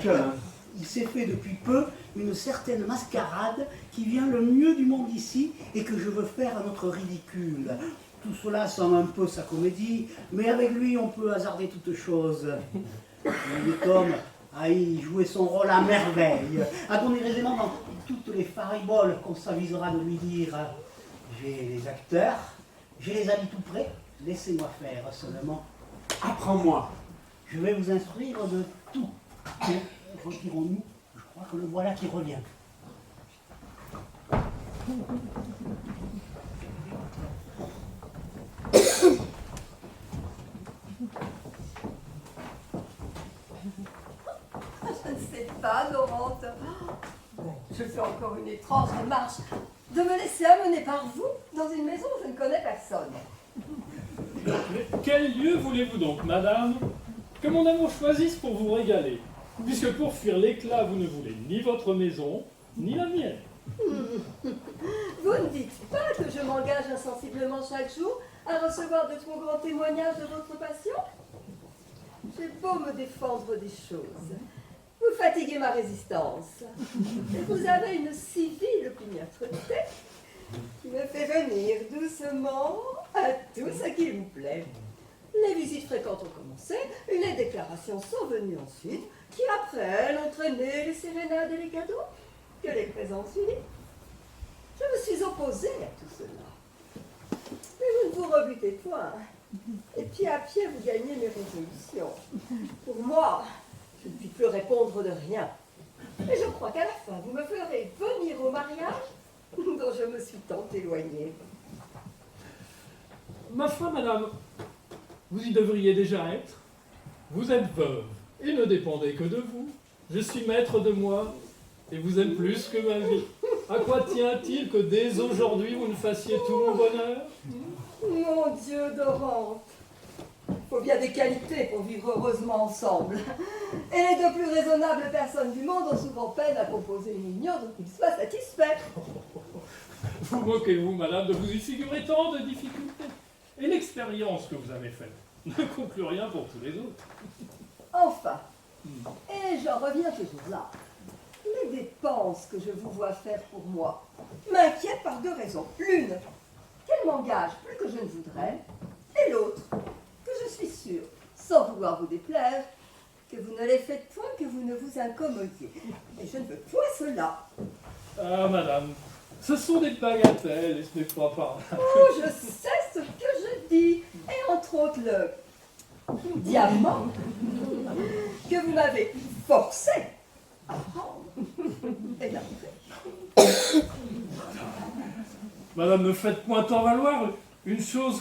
Il s'est fait depuis peu une certaine mascarade qui vient le mieux du monde ici et que je veux faire à notre ridicule. Tout cela semble un peu sa comédie, mais avec lui on peut hasarder toutes choses. Le Tom a y joué son rôle à merveille, a donné aisément dans toutes les fariboles qu'on s'avisera de lui dire. J'ai les acteurs, j'ai les amis tout près, laissez-moi faire seulement. Apprends-moi. Je vais vous instruire de tout. Mais, retirons-nous, je crois que le voilà qui revient. Je ne sais pas, Dorante. Je fais encore une étrange démarche de me laisser amener par vous dans une maison où je ne connais personne. Mais quel lieu voulez-vous donc, madame, que mon amour choisisse pour vous régaler, puisque pour fuir l'éclat, vous ne voulez ni votre maison, ni la mienne. Vous ne dites pas que je m'engage insensiblement chaque jour à recevoir de trop grands témoignages de votre passion? J'ai beau me défendre des choses, vous fatiguez ma résistance. Et vous avez une si vile opiniâtreté qui me fait venir doucement à tout ce qui vous plaît. Les visites fréquentes ont commencé, les déclarations sont venues ensuite, qui après elles entraînaient les sérénades et les cadeaux, que les présents suivis. Je me suis opposée à tout cela. Mais vous ne vous rebutez point. Et pied à pied, vous gagnez mes résolutions. Pour moi, je ne puis plus répondre de rien. Et je crois qu'à la fin, vous me ferez venir au mariage dont je me suis tant éloignée. Ma foi, madame, vous y devriez déjà être. Vous êtes veuve, et ne dépendez que de vous. Je suis maître de moi, et vous êtes plus que ma vie. À quoi tient-il que dès aujourd'hui vous ne fassiez tout mon bonheur? Mon Dieu, Dorante, il faut bien des qualités pour vivre heureusement ensemble. Et les deux plus raisonnables personnes du monde ont souvent peine à composer une union dont ils soient satisfaits. Vous moquez-vous, madame, de vous y figurer tant de difficultés. Et l'expérience que vous avez faite ne conclut rien pour tous les autres. Enfin, et j'en reviens toujours là, les dépenses que je vous vois faire pour moi m'inquiètent par deux raisons. L'une, qu'elles m'engagent plus que je ne voudrais, et l'autre, que je suis sûre, sans vouloir vous déplaire, que vous ne les faites point que vous ne vous incommodiez. Et je ne veux point cela. Ah, madame, ce sont des bagatelles, et ce n'est pas par là. Oh, je sais ce que je dis, et entre autres le diamant que vous m'avez forcé à prendre et d'après. Madame, ne faites point en valoir une chose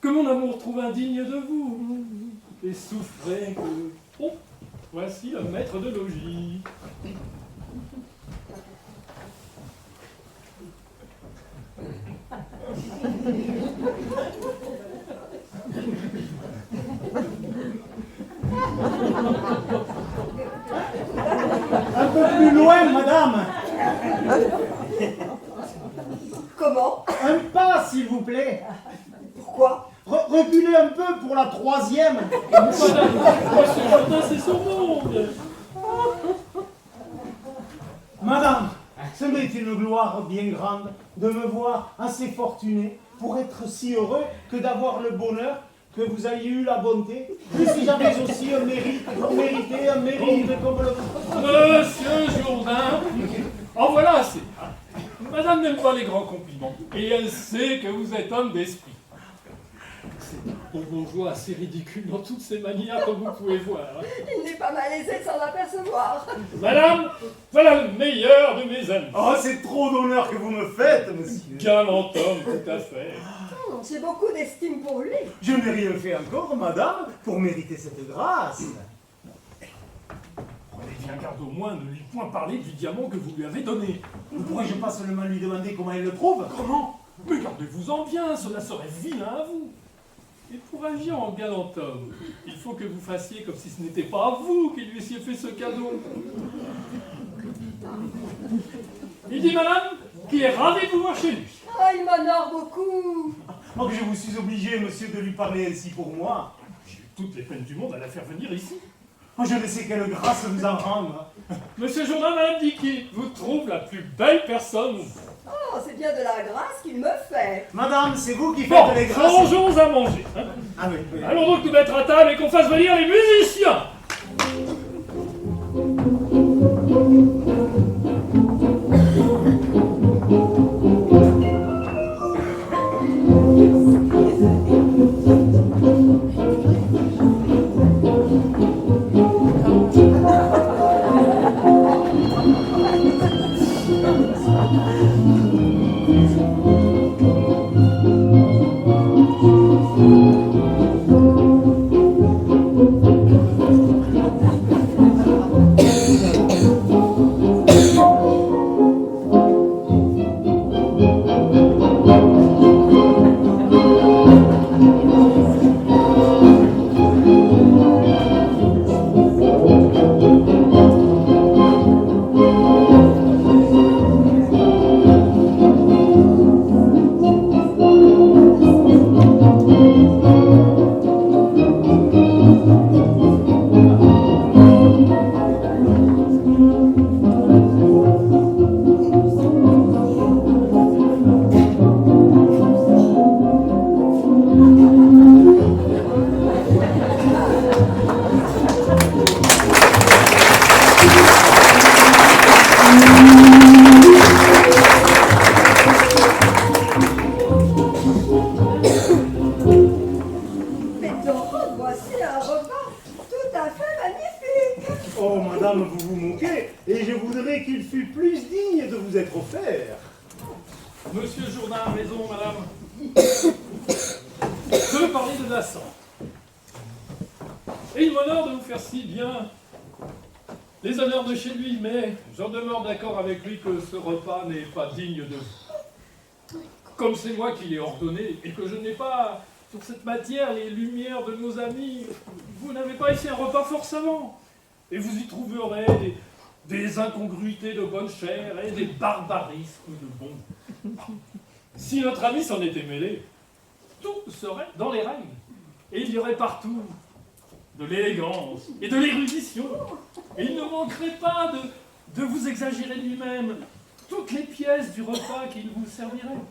que mon amour trouve indigne de vous. Et souffrez que... Oh, voici un maître de logis. Un peu plus loin, madame. Comment? Un pas, s'il vous plaît. Pourquoi? Reculez un peu pour la troisième. Madame, monsieur Jourdain, c'est son monde. Madame, ce m'est une gloire bien grande de me voir assez fortuné pour être si heureux que d'avoir le bonheur que vous ayez eu la bonté. Et si j'avais aussi un mérite, mérité un mérite comme le... Monsieur Jourdain, en voilà assez. Madame n'aime pas les grands compliments, et elle sait que vous êtes homme d'esprit. C'est un bon bourgeois assez ridicule dans toutes ses manières, comme vous pouvez voir. Il n'est pas malaisé de s'en apercevoir. Madame, voilà le meilleur de mes amis. Oh, c'est trop d'honneur que vous me faites, monsieur. Galant homme, tout à fait. J'ai beaucoup d'estime pour lui. Je n'ai rien fait encore, madame, pour mériter cette grâce. Prenez bien garde au moins, ne lui point parler du diamant que vous lui avez donné. Ne pourrais-je pas seulement lui demander comment il le trouve? Comment? Mais gardez-vous-en bien, cela serait vilain à vous. Et pour agir en galant homme, il faut que vous fassiez comme si ce n'était pas vous qui lui eussiez fait ce cadeau. Il dit, madame, qu'il est ravi de vous voir chez lui. Ah, il m'honore beaucoup. Oh, que je vous suis obligé, monsieur, de lui parler ainsi pour moi. J'ai eu toutes les peines du monde à la faire venir ici. Oh, je ne sais quelle grâce vous en rendre. Monsieur Jourdain m'a indiqué, vous trouve la plus belle personne. Oh, c'est bien de la grâce qu'il me fait. Madame, c'est vous qui faites Bon, les grâces. changeons à manger. Hein. Ah oui, oui. Allons donc nous mettre à table et qu'on fasse venir les musiciens. Mais donc, voici un repas tout à fait magnifique. Oh, madame, vous vous moquez, et je voudrais qu'il fût plus digne de vous être offert. Monsieur Jourdain a raison, madame. Je veux parler de Vincent. Et il m'honore de vous faire si bien les honneurs de chez lui, mais j'en demeure d'accord avec lui que ce repas n'est pas digne de vous. Comme c'est moi qui l'ai ordonné et que je n'ai pas sur cette matière les lumières de nos amis, vous n'avez pas ici un repas fort savant. Et vous y trouverez des incongruités de bonne chère et des barbarismes de bon goût. Si notre ami s'en était mêlé, tout serait dans les règles. Et il y aurait partout de l'élégance et de l'érudition. Et il ne manquerait pas de vous exagérer lui-même toutes les pièces du repas qu'il vous servirait.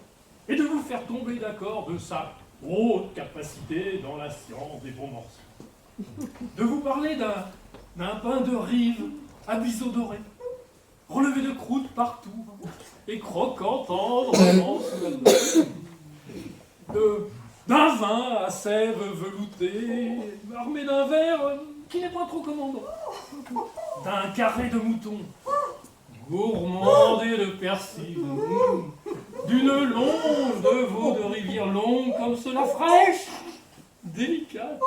Et de vous faire tomber d'accord de sa haute capacité dans la science des bons morceaux. De vous parler d'un pain de rive à biseau doré, relevé de croûte partout, et croquant tendrement sous la main. D'un vin à sève veloutée, armé d'un verre qui n'est pas trop commandant. D'un carré de mouton, gourmandé de persil. D'une longe de veau de rivière longue comme cela, fraîche, délicate,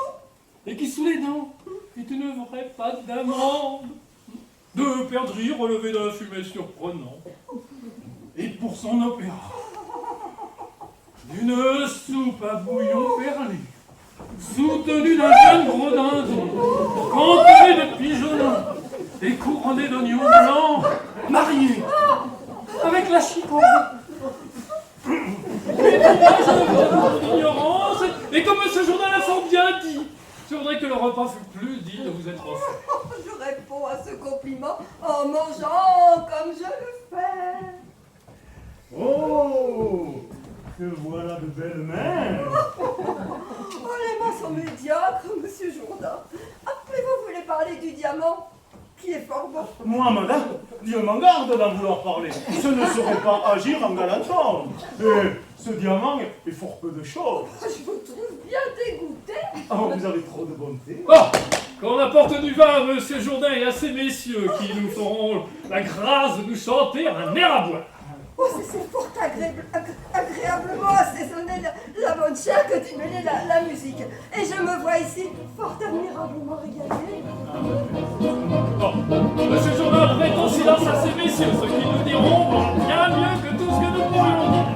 et qui sous les dents est une vraie pâte d'amande. De perdrix relevé d'un fumet surprenant. Et pour son opéra, d'une soupe à bouillon perlé, soutenue d'un jeune gros dindon, cantonné de pigeonnons et couronné d'oignons blancs, marié avec la chicorée. Ignorance, et comme M. Jourdain l'a fort bien dit, je voudrais que le repas fût plus digne de vous être offert. Je réponds à ce compliment en mangeant comme je le fais. Oh, que voilà de belles mains. Oh, les mains sont médiocres, monsieur Jourdain. Après, vous voulez parler du diamant, qui est fort bon. Moi, madame, Dieu m'en garde d'en vouloir parler. Ce ne serait pas agir en galant homme. Et ce diamant est fort peu de choses. Je vous trouve bien dégoûté. Oh, vous avez trop de bonté. Oh, qu'on apporte du vin à M. Jourdain et à ces messieurs qui nous feront la grâce de nous chanter un air à boire. Oh, c'est fort agréablement assaisonné la bonne chair que tu mêlais la musique. Et je me vois ici fort admirablement régalé. Bon, M. Jourdain prêtons silence à ces messieurs, ce qu'ils nous diront bien mieux que tout ce que nous pourrions dire.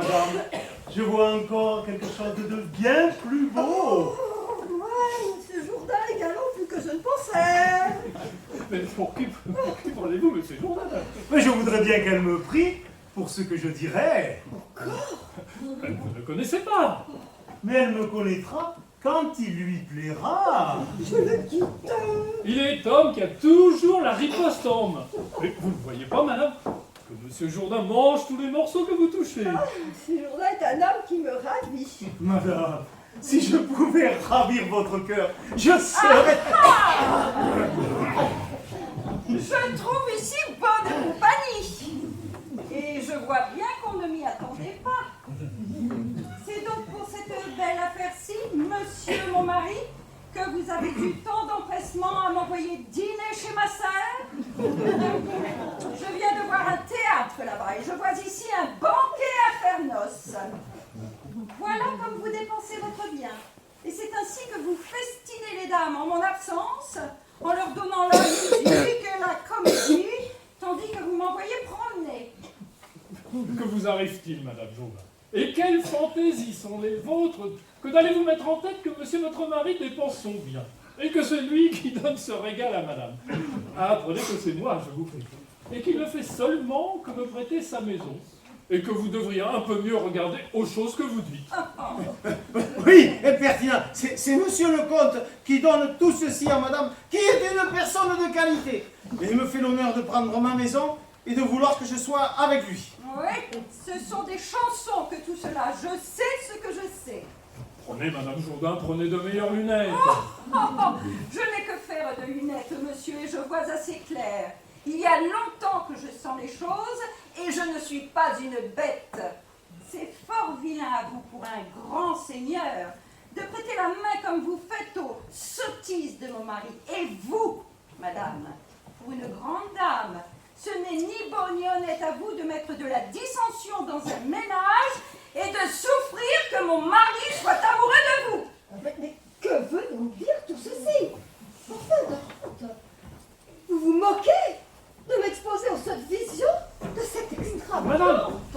madame, je vois encore quelque chose de bien plus beau. Oh, ouais, monsieur Jourdain est galant plus que je ne pensais. Mais pour qui prenez-vous, monsieur Jourdain? Mais je voudrais bien qu'elle me prie pour ce que je dirais. Vous ne le connaissez pas. Mais elle me connaîtra quand il lui plaira. Je le quitte. Il est homme qui a toujours la riposte homme. Mais vous ne voyez pas, madame, que monsieur Jourdain mange tous les morceaux que vous touchez. Monsieur Jourdain est un homme qui me ravit. Madame, si je pouvais ravir votre cœur, je serais... Je trouve ici bonne compagnie. Et je vois bien qu'on ne m'y attendait pas. C'est donc pour cette belle affaire-ci, monsieur mon mari, que vous avez eu tant d'empressement à m'envoyer dîner chez ma sœur. Je viens de voir un théâtre là-bas et je vois ici un banquet à faire noce. Voilà comme vous dépensez votre bien. Et c'est ainsi que vous festinez les dames en mon absence, en leur donnant la musique et la comédie, tandis que vous m'envoyez promener. Que vous arrive-t-il, madame Jourdain? Et quelles fantaisies sont les vôtres que d'aller vous mettre en tête que monsieur votre mari dépense son bien, et que c'est lui qui donne ce régal à madame. Ah, apprenez que c'est moi, je vous prie, et qu'il ne fait seulement que me prêter sa maison, et que vous devriez un peu mieux regarder aux choses que vous dites. Oui, pertinent. C'est monsieur le comte qui donne tout ceci à madame, qui est une personne de qualité. Et il me fait l'honneur de prendre ma maison et de vouloir que je sois avec lui. Oui, ce sont des chansons que tout cela. Je sais ce que je sais. Prenez, madame Jourdain, prenez de meilleures lunettes. Je n'ai que faire de lunettes, monsieur, et je vois assez clair. Il y a longtemps que je sens les choses, et je ne suis pas une bête. C'est fort vilain à vous pour un grand seigneur de prêter la main comme vous faites aux sottises de mon mari. Et vous, madame, pour une grande dame, ce n'est ni beau ni honnête à vous de mettre de la dissension dans un ménage et de souffrir que mon mari soit amoureux de vous. Mais que veut donc dire tout ceci? Enfin, de honte. Vous vous moquez de m'exposer aux seules visions de cette extravagante.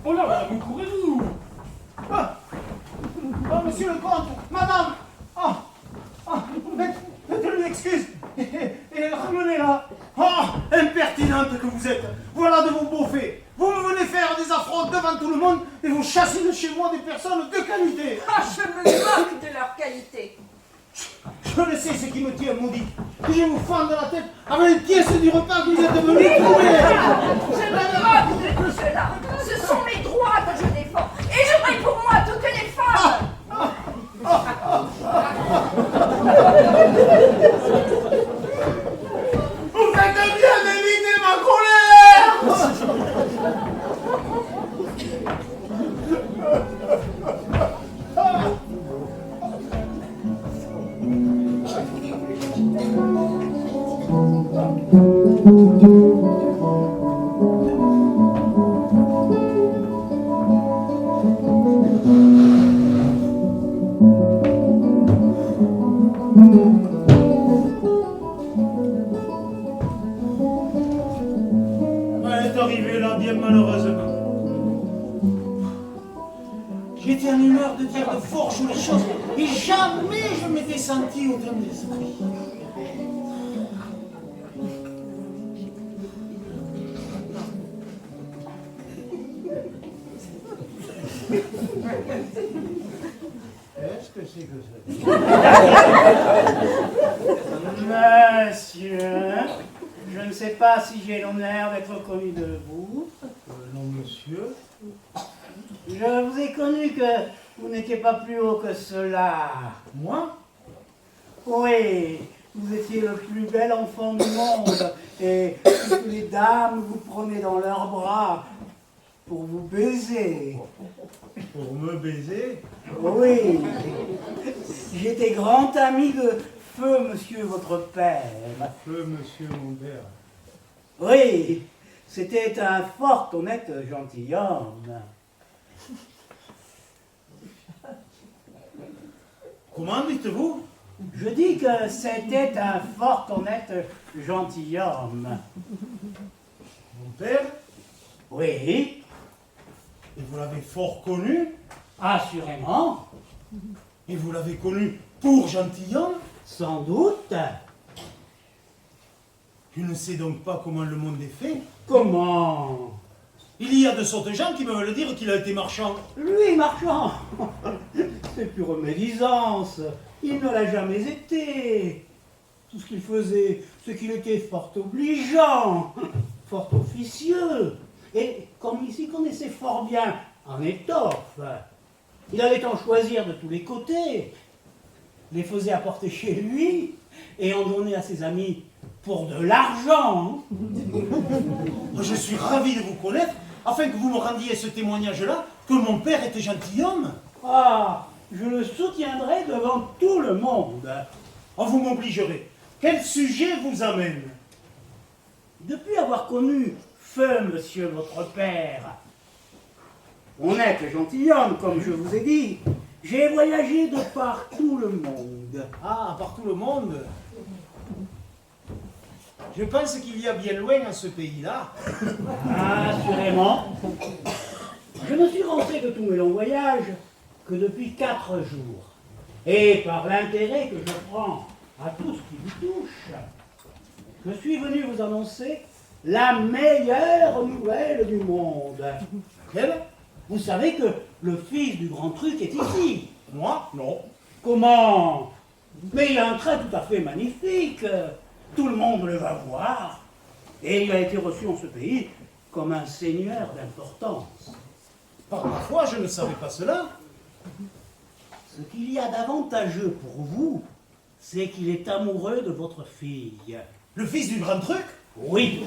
Oh là, madame, où courez-vous? Oh, monsieur le comte, madame, faites-lui excuse et ramenez-la. Oh, impertinente que vous êtes. Voilà de vos beaux faits. Vous me venez faire des affrontes devant tout le monde et vous chassez de chez moi des personnes de qualité. Ah, je me moque de leur qualité. Je ne sais ce qui me tient maudit. Que je vous fende la tête avec les pièces du repas que vous êtes venus trouver. Je me moque de tout cela. Ce sont mes droits que je défends. Et je prie pour moi toutes les femmes. Vous faites bien d'éviter ma colère. Elle est arrivée là bien malheureusement. J'étais en humeur de dire de fort jolies choses et jamais je m'étais senti autant d'esprit. Qu'est-ce que c'est que ça? Monsieur, je ne sais pas si j'ai l'honneur d'être connu de vous. Non, monsieur. Je vous ai connu que vous n'étiez pas plus haut que cela. Moi? Oui, vous étiez le plus bel enfant du monde et toutes les dames vous prenaient dans leurs bras pour vous baiser. Pour me baiser? Oui, j'étais grand ami de feu monsieur votre père. Feu, monsieur mon père. Oui, c'était un fort honnête gentilhomme. Comment dites-vous? Je dis que c'était un fort honnête gentilhomme. Mon père? Oui, Et vous l'avez fort connu? Assurément, Et vous l'avez connu pour gentilhomme? sans doute. Je ne sais donc pas comment le monde est fait. Comment? Il y a de sortes gens qui me veulent dire qu'il a été marchand. Lui, marchand, c'est pure médisance. Il ne l'a jamais été. Tout ce qu'il faisait, c'est qu'il était fort obligeant, fort officieux. Et comme il s'y connaissait fort bien en étoffe, il allait en choisir de tous les côtés, les faisait apporter chez lui et en donnait à ses amis pour de l'argent. Je suis ravi de vous connaître, afin que vous me rendiez ce témoignage-là, que mon père était gentilhomme. Ah, je le soutiendrai devant tout le monde. Oh, vous m'obligerez. Quel sujet vous amène? Depuis avoir connu feu monsieur votre père, honnête et gentilhomme, comme je vous ai dit, j'ai voyagé de par tout le monde. Ah, par tout le monde. Je pense qu'il y a bien loin à ce pays-là. Assurément. Je ne suis rentré de tous mes longs voyages que depuis 4 jours. Et par l'intérêt que je prends à tout ce qui vous touche, je suis venu vous annoncer la meilleure nouvelle du monde. Quelle? Vous savez que le fils du grand truc est ici. Moi? Non. Comment? Mais il a un trait tout à fait magnifique. Tout le monde le va voir. Et il a été reçu en ce pays comme un seigneur d'importance. Par ma foi, je ne savais pas cela. Ce qu'il y a d'avantageux pour vous, c'est qu'il est amoureux de votre fille. Le fils du grand truc? Oui.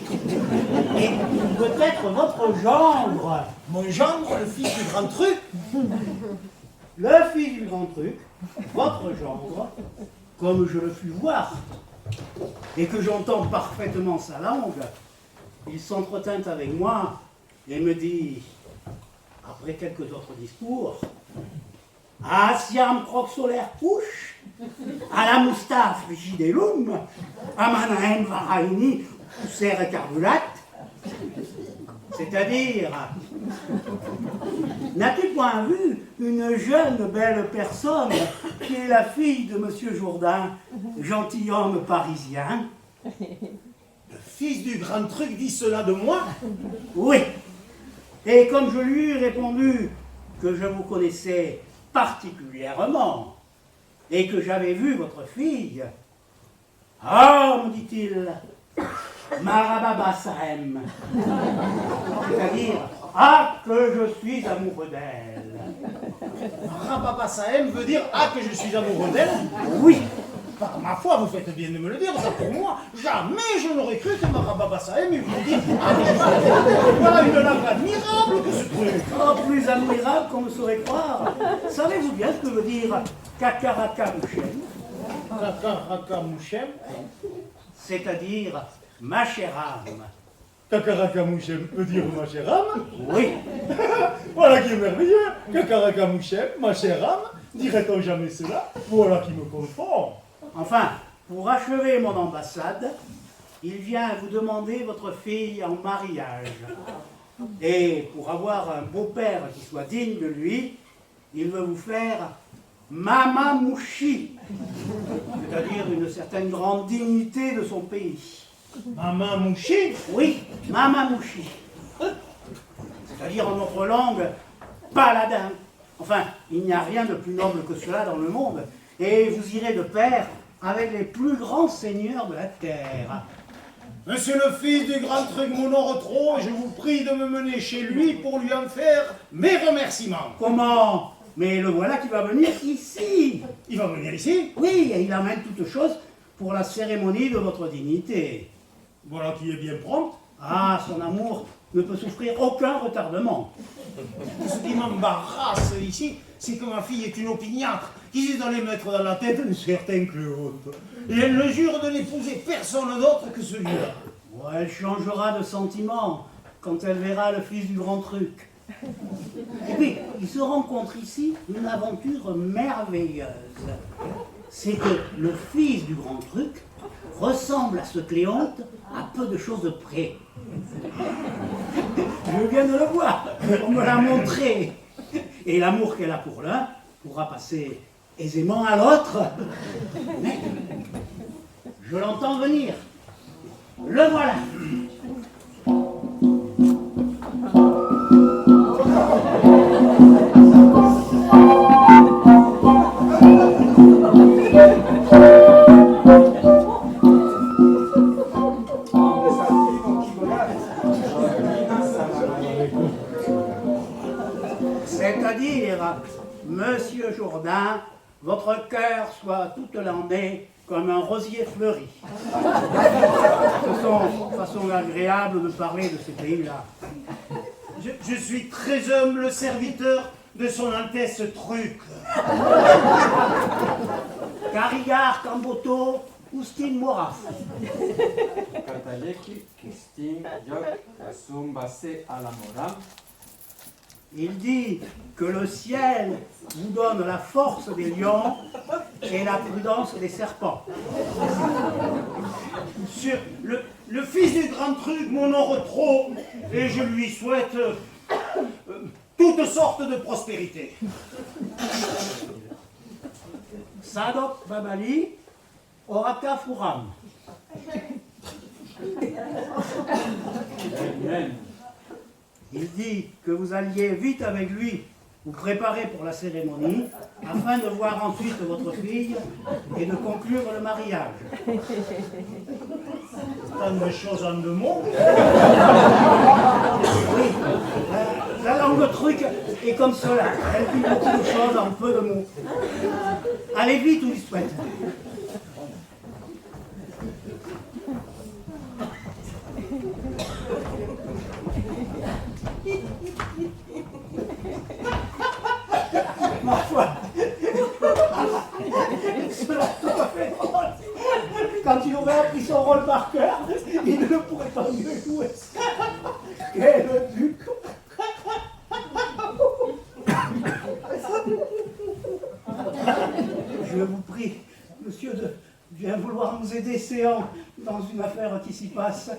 Et peut-être votre gendre. Mon gendre, le fils du grand truc? Le fils du grand truc, votre gendre, comme je le fus voir, et que j'entends parfaitement sa langue, il s'entretint avec moi et me dit, après quelques autres discours, Asiam proxolaire push, à la moustache gidelum, à manahem varaini, pousser carbulat, c'est-à-dire, n'as-tu point vu une jeune belle personne qui est la fille de Monsieur Jourdain, gentilhomme parisien? Le fils du grand truc dit cela de moi? Oui. Et comme je lui ai répondu que je vous connaissais particulièrement et que j'avais vu votre fille, ah, me dit-il, Marababa Sahem, c'est-à-dire, ah, que je suis amoureux d'elle. Rababa Sahem veut dire ah que je suis amoureux d'elle? Oui. Par ma foi, vous faites bien de me le dire, ça pour moi. Jamais je n'aurais cru que Marababa Sahem eût voulu dire ah que je suis amoureux d'elle. Voilà une langue admirable que ce truc. Oh, plus admirable qu'on ne saurait croire. Savez-vous bien ce que veut dire Kakaraka Mouchem? Kakaraka Mouchem? C'est-à-dire ma chère âme. Kakaraka Mouchem veut dire ma chère âme? Oui. Voilà qui est merveilleux. Kakaraka Mouchem, ma chère âme, dirait-on jamais cela? Voilà qui me confond. Enfin, pour achever mon ambassade, il vient vous demander votre fille en mariage. Et pour avoir un beau-père qui soit digne de lui, il veut vous faire Mama Mouchi, c'est-à-dire une certaine grande dignité de son pays. Mama Mouchi? Oui, Mama Mouchi. C'est-à-dire en notre langue, paladin. Enfin, il n'y a rien de plus noble que cela dans le monde. Et vous irez de pair avec les plus grands seigneurs de la terre. Monsieur le fils du grand truc Monor trop, je vous prie de me mener chez lui pour lui en faire mes remerciements. Comment? Mais le voilà qui va venir ici. Il va venir ici? Oui, et il amène toutes choses pour la cérémonie de votre dignité. Voilà qui est bien prompt. Ah, son amour ne peut souffrir aucun retardement. Ce qui m'embarrasse ici, c'est que ma fille est une opiniâtre qui s'est allée mettre dans la tête un certain Claude. Et elle ne jure de n'épouser personne d'autre que celui-là. Oh, elle changera de sentiment quand elle verra le fils du grand truc. Et puis, il se rencontre ici une aventure merveilleuse. C'est que le fils du grand truc ressemble à ce Cléonte à peu de choses près. Je viens de le voir, on me l'a montré. Et l'amour qu'elle a pour l'un pourra passer aisément à l'autre. Mais je l'entends venir. Le voilà. C'est-à-dire, Monsieur Jourdain, votre cœur soit toute l'année comme un rosier fleuri. Ce sont façons agréables de parler de ces pays-là. Je suis très humble serviteur de son Altesse Truc. Carigard, Camboto, Oustine Moraf. Kataleki, Kistin, Yok, Kasum, Bassé, Alamoram. Il dit que le ciel vous donne la force des lions et la prudence des serpents. Sur le fils du grand truc m'honore trop et je lui souhaite toutes sortes de prospérité. Sadok Babali, Oraka Furam. Il dit que vous alliez vite avec lui vous préparer pour la cérémonie afin de voir ensuite votre fille et de conclure le mariage. Tant de choses en deux mots. Oui, la langue truc est comme cela. Elle dit beaucoup de choses en peu de mots. Allez vite, Lisbeth. Ma foi, cela m'a fait drôle. Quand il aurait appris son rôle par cœur, il ne pourrait pas mieux jouer. Quel duc! Je vous prie, monsieur, de bien vouloir nous aider, Séant, dans une affaire qui s'y passe.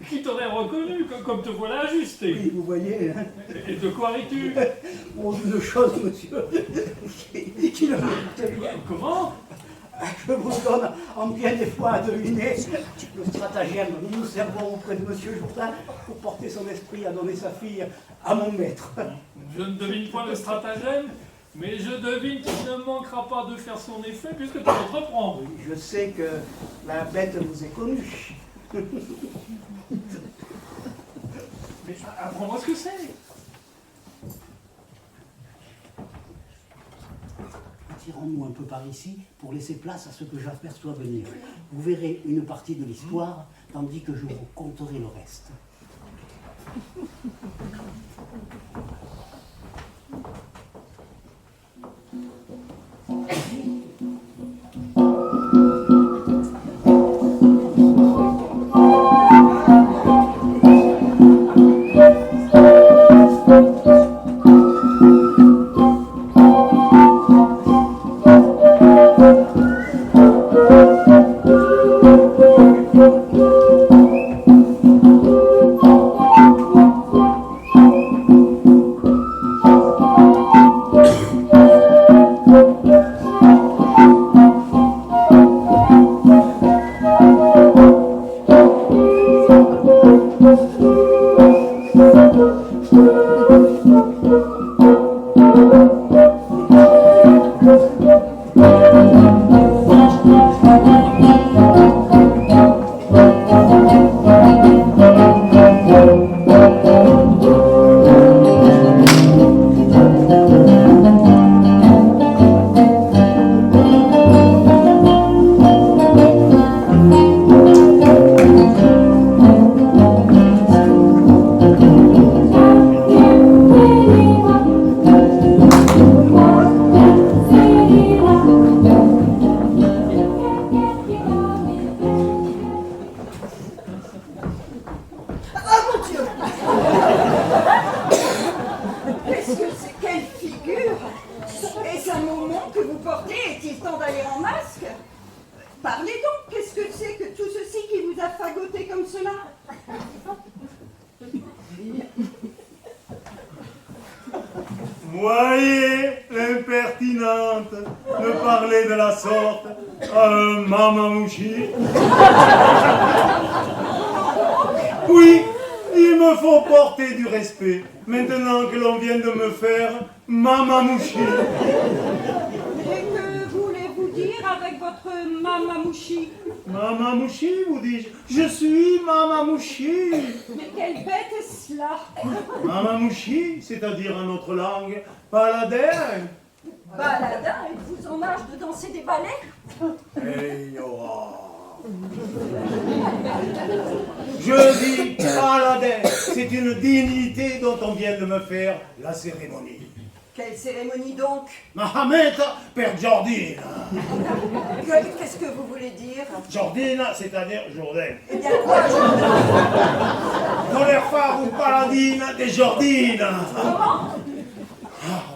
Qui t'aurait reconnu, comme te voilà ajusté. Oui, vous voyez. Hein. Et de quoi ris-tu? Bon, une chose, monsieur, qui ne me bien. Comment? Je vous donne en bien des fois à deviner le stratagème. Nous nous servons auprès de monsieur Jourdain pour porter son esprit à donner sa fille à mon maître. Je ne devine point le stratagème, mais je devine qu'il ne manquera pas de faire son effet puisque tu l'entreprends. Oui, je sais que la bête vous est connue. Mais apprends-moi ce que c'est. Tirons-nous un peu par ici pour laisser place à ce que j'aperçois venir. Vous verrez une partie de l'histoire, tandis que je vous conterai le reste. Voyez l'impertinente de parler de la sorte à un mamamouchi. Oui, il me faut porter du respect, maintenant que l'on vient de me faire mamamouchi. Et que voulez-vous dire avec votre mamamouchi? Mamamouchi, vous dis-je? Je suis mamamouchi. Mais quelle bête est cela? Mamamouchi, c'est-à-dire en notre langue, paladin. Baladin, êtes-vous en âge de danser des ballets? Hey, je dis paladin, c'est une dignité dont on vient de me faire la cérémonie. Quelle cérémonie donc? Mahomet, Père Jordine. Qu'est-ce que vous voulez dire? Jordine, c'est-à-dire Jourdain. Eh bien quoi, Jourdain? Voler faire une paladine des Jordines. Comment?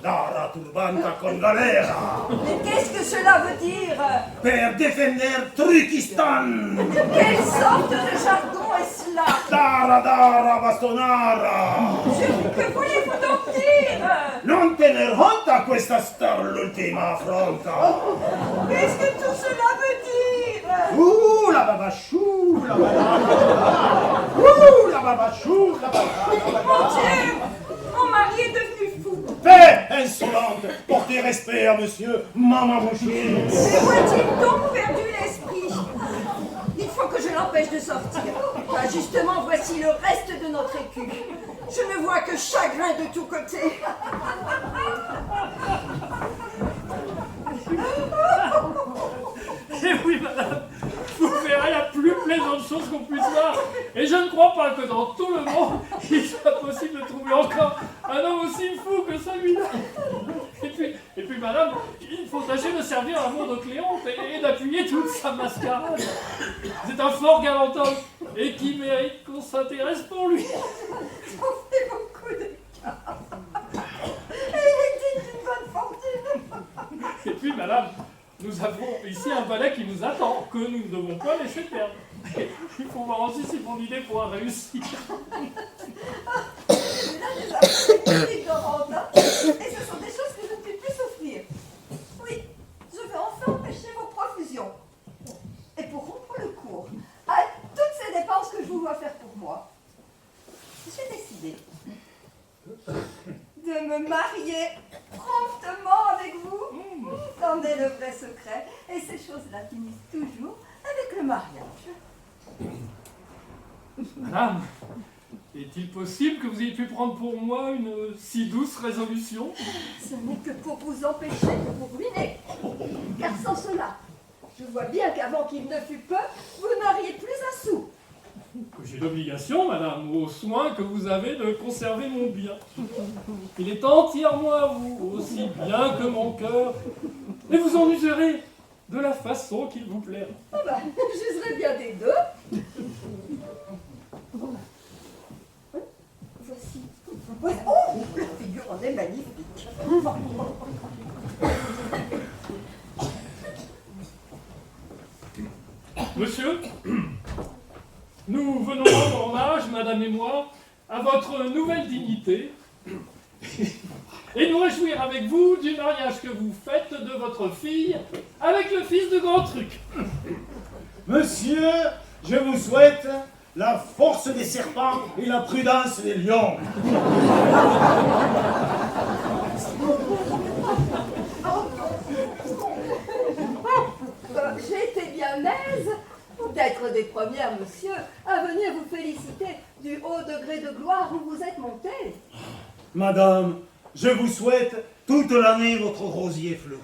Dara turbanta con galera. Mais qu'est-ce que cela veut dire? Per défendre Trukistan. Quelle sorte de jargon est cela? Dara bastonara. Que voulez-vous donc dire? Non tener honta questa star l'ultima affronta. Qu'est-ce que tout cela veut dire? Ouh la babachou, la babachou. Ouh la babachou, la babachou. Mon Dieu! Mon mari est devenu fou! Paix insolente, portez respect à monsieur Mamamouchi. Mais où a-t-il donc perdu l'esprit? Il faut que je l'empêche de sortir. Ah, justement, voici le reste de notre écu. Je ne vois que chagrin de tous côtés. Et oui, madame, vous verrez la plus plaisante chose qu'on puisse voir. Et je ne crois pas que dans tout le monde, il soit possible de trouver encore un homme aussi fou que celui-là. Et puis, madame, il faut tâcher de servir l'amour de Cléante et d'appuyer toute sa mascarade. C'est un fort galant homme et qui mérite qu'on s'intéresse pour lui. Ça fait beaucoup de cas. Et il est d'une bonne fortune. Et puis, madame, nous avons ici un valet qui nous attend, que nous ne devons pas laisser perdre. Il faut voir aussi si mon idée pourra réussir. Là, des affaires ignorantes, hein. Et ce sont des choses que je ne puis plus souffrir. Oui, je vais enfin empêcher vos profusions. Et pour rompre le cours à toutes ces dépenses que je vous vois faire pour moi, j'ai décidé de me marier promptement avec vous. C'en est le vrai secret. Et ces choses-là finissent toujours avec le mariage. Madame, est-il possible que vous ayez pu prendre pour moi une si douce résolution? Ce n'est que pour vous empêcher de vous ruiner. Car sans cela, je vois bien qu'avant qu'il ne fût peu, vous n'auriez plus un sou. Que j'ai l'obligation, madame, aux soins que vous avez de conserver mon bien. Il est entièrement à vous, aussi bien que mon cœur, et vous en userez de la façon qu'il vous plaira. Ah bah, j'userai bien des deux. Voici. Oh, la figure en est magnifique. Monsieur, nous venons rendre hommage, madame et moi, à votre nouvelle dignité et nous réjouir avec vous du mariage que vous faites de votre fille avec le fils de Grand Truc. Monsieur, je vous souhaite la force des serpents et la prudence des lions. J'ai été bien aise d'être des premières, monsieur, à venir vous féliciter du haut degré de gloire où vous êtes monté. Madame, je vous souhaite toute l'année votre rosier fleuri.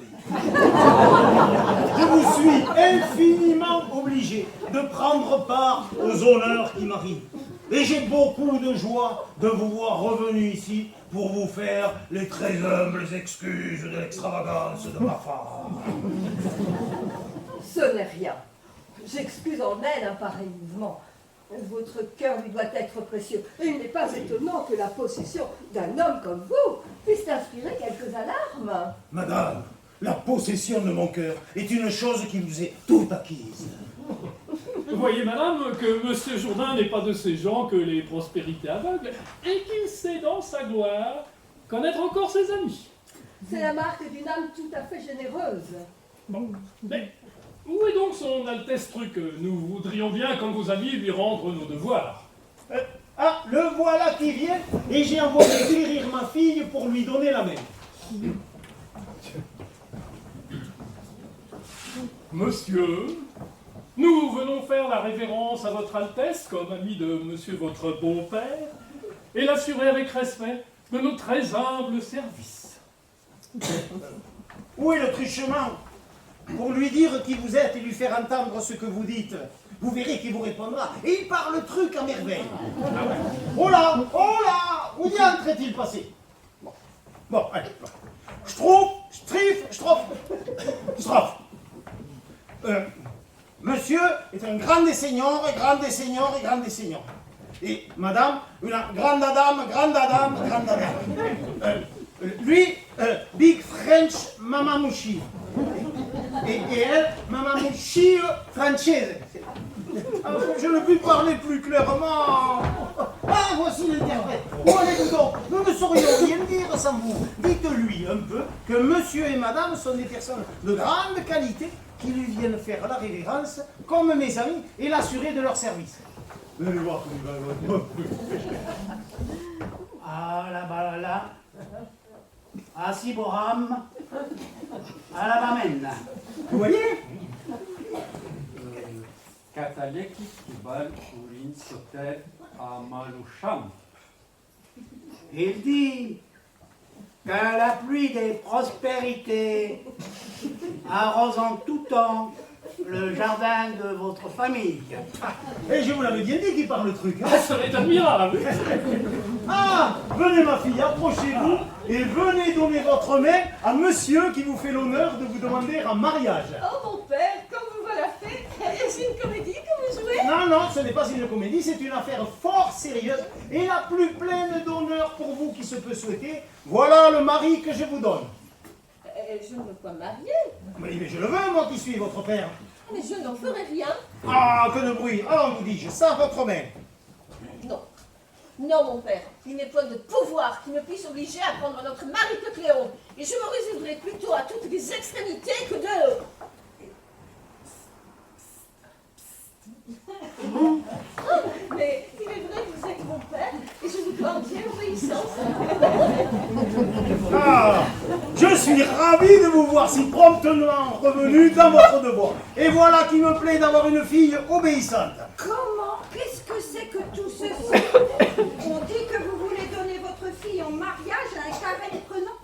Je vous suis infiniment obligé de prendre part aux honneurs qui m'arrivent. Et j'ai beaucoup de joie de vous voir revenu ici pour vous faire les très humbles excuses de l'extravagance de ma femme. Ce n'est rien. J'excuse en elle un pareil mouvement. Votre cœur lui doit être précieux. Et il n'est pas étonnant que la possession d'un homme comme vous puisse inspirer quelques alarmes. Madame, la possession de mon cœur est une chose qui vous est toute acquise. Vous voyez, madame, que monsieur Jourdain n'est pas de ces gens que les prospérités aveuglent et qu'il sait dans sa gloire connaître encore ses amis. C'est la marque d'une âme tout à fait généreuse. Bon, mais où est donc son Altesse Truc? Nous voudrions bien, comme vos amis, lui rendre nos devoirs. Ah, le voilà qui vient, et j'ai envoyé guérir ma fille pour lui donner la main. Monsieur, nous venons faire la révérence à votre Altesse comme ami de monsieur votre beau-père et l'assurer avec respect de nos très humbles services. Où est le truchement? Pour lui dire qui vous êtes et lui faire entendre ce que vous dites. Vous verrez qu'il vous répondra. Et il parle truc à merveille. Oh là, où diantre est-il passé? Bon, allez. Strophe. Monsieur est un grand des seigneurs, et madame, une grande dame. Lui, Big French Mamamouchi. Et elle, Mamamouchi Française. Je ne puis parler plus clairement. Ah, voici l'interprète. Où allez-vous donc? Nous ne saurions rien dire sans vous. Dites-lui un peu que monsieur et madame sont des personnes de grande qualité qui lui viennent faire la révérence comme mes amis et l'assurer de leur service. Venez voir comme il va. Ah là. Ah Siboram. Ah la Bamen. Vous voyez? Kataleki Kibal Urin Soter Amalusham. Il dit que la pluie des prospérités arrose en tout temps le jardin de votre famille. Et je vous l'avais bien dit qu'il parle le truc. Hein? Ça serait admirable. Ah, venez ma fille, approchez-vous et venez donner votre main à monsieur qui vous fait l'honneur de vous demander un mariage. Oh mon père, comme vous voilà fait, est-ce une comédie que vous jouez? Non, ce n'est pas une comédie, c'est une affaire fort sérieuse et la plus pleine d'honneur pour vous qui se peut souhaiter. Voilà le mari que je vous donne. Je ne veux pas marier. Mais je le veux, moi qui suis votre père. Mais je n'en ferai rien. Ah, que de bruit. Alors vous dis-je, ça votre main. Non. Non, mon père. Il n'est point de pouvoir qui me puisse obliger à prendre notre mari que Cléon. Et je me résoudrai plutôt à toutes les extrémités que de... Mais il est vrai que vous êtes mon père et je vous dois entière obéissance. Ah, je suis ravi de vous voir si promptement revenu dans votre devoir. Et voilà qui me plaît d'avoir une fille obéissante. Comment? Qu'est-ce que c'est que tout ceci? On dit que vous voulez donner votre fille en mariage à un carré prenant.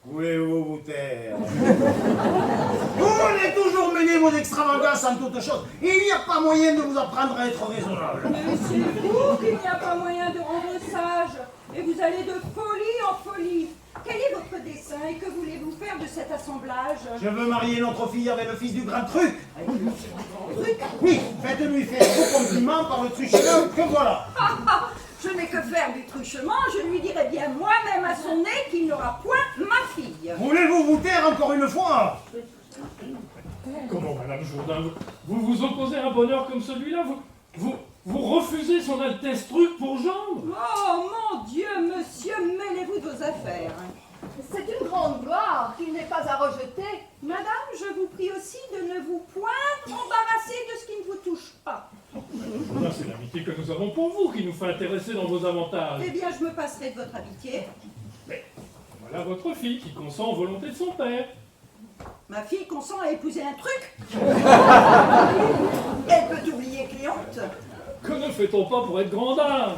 Voulez-vous vous taire? Vous voulez toujours mener vos extravagances en toutes choses. Il n'y a pas moyen de vous apprendre à être raisonnable. Mais c'est vous qu'il n'y a pas moyen de rendre sage. Et vous allez de folie en folie. Quel est votre dessein et que voulez-vous faire de cet assemblage? Je veux marier notre fille avec le fils du grand truc. Truc? Oui, faites-lui faire vos compliments par le truchement que voilà. Je n'ai que faire du truchement, je lui dirai bien moi-même à son nez qu'il n'aura point ma fille. Voulez-vous vous taire encore une fois? Comment, Madame Jourdain, vous vous opposez à un bonheur comme celui-là? Vous refusez son Altesse Truc pour gendre? Oh mon Dieu, monsieur, mêlez-vous de vos affaires. C'est une grande gloire qu'il n'est pas à rejeter. Madame, je vous prie aussi de ne vous point embarrasser de ce qui ne vous touche pas. C'est l'amitié que nous avons pour vous qui nous fait intéresser dans vos avantages. Eh bien, je me passerai de votre amitié. Mais voilà votre fille qui consent aux volontés de son père. Ma fille consent à épouser un truc. Elle peut oublier Cléante. Que ne fait-on pas pour être grande dame?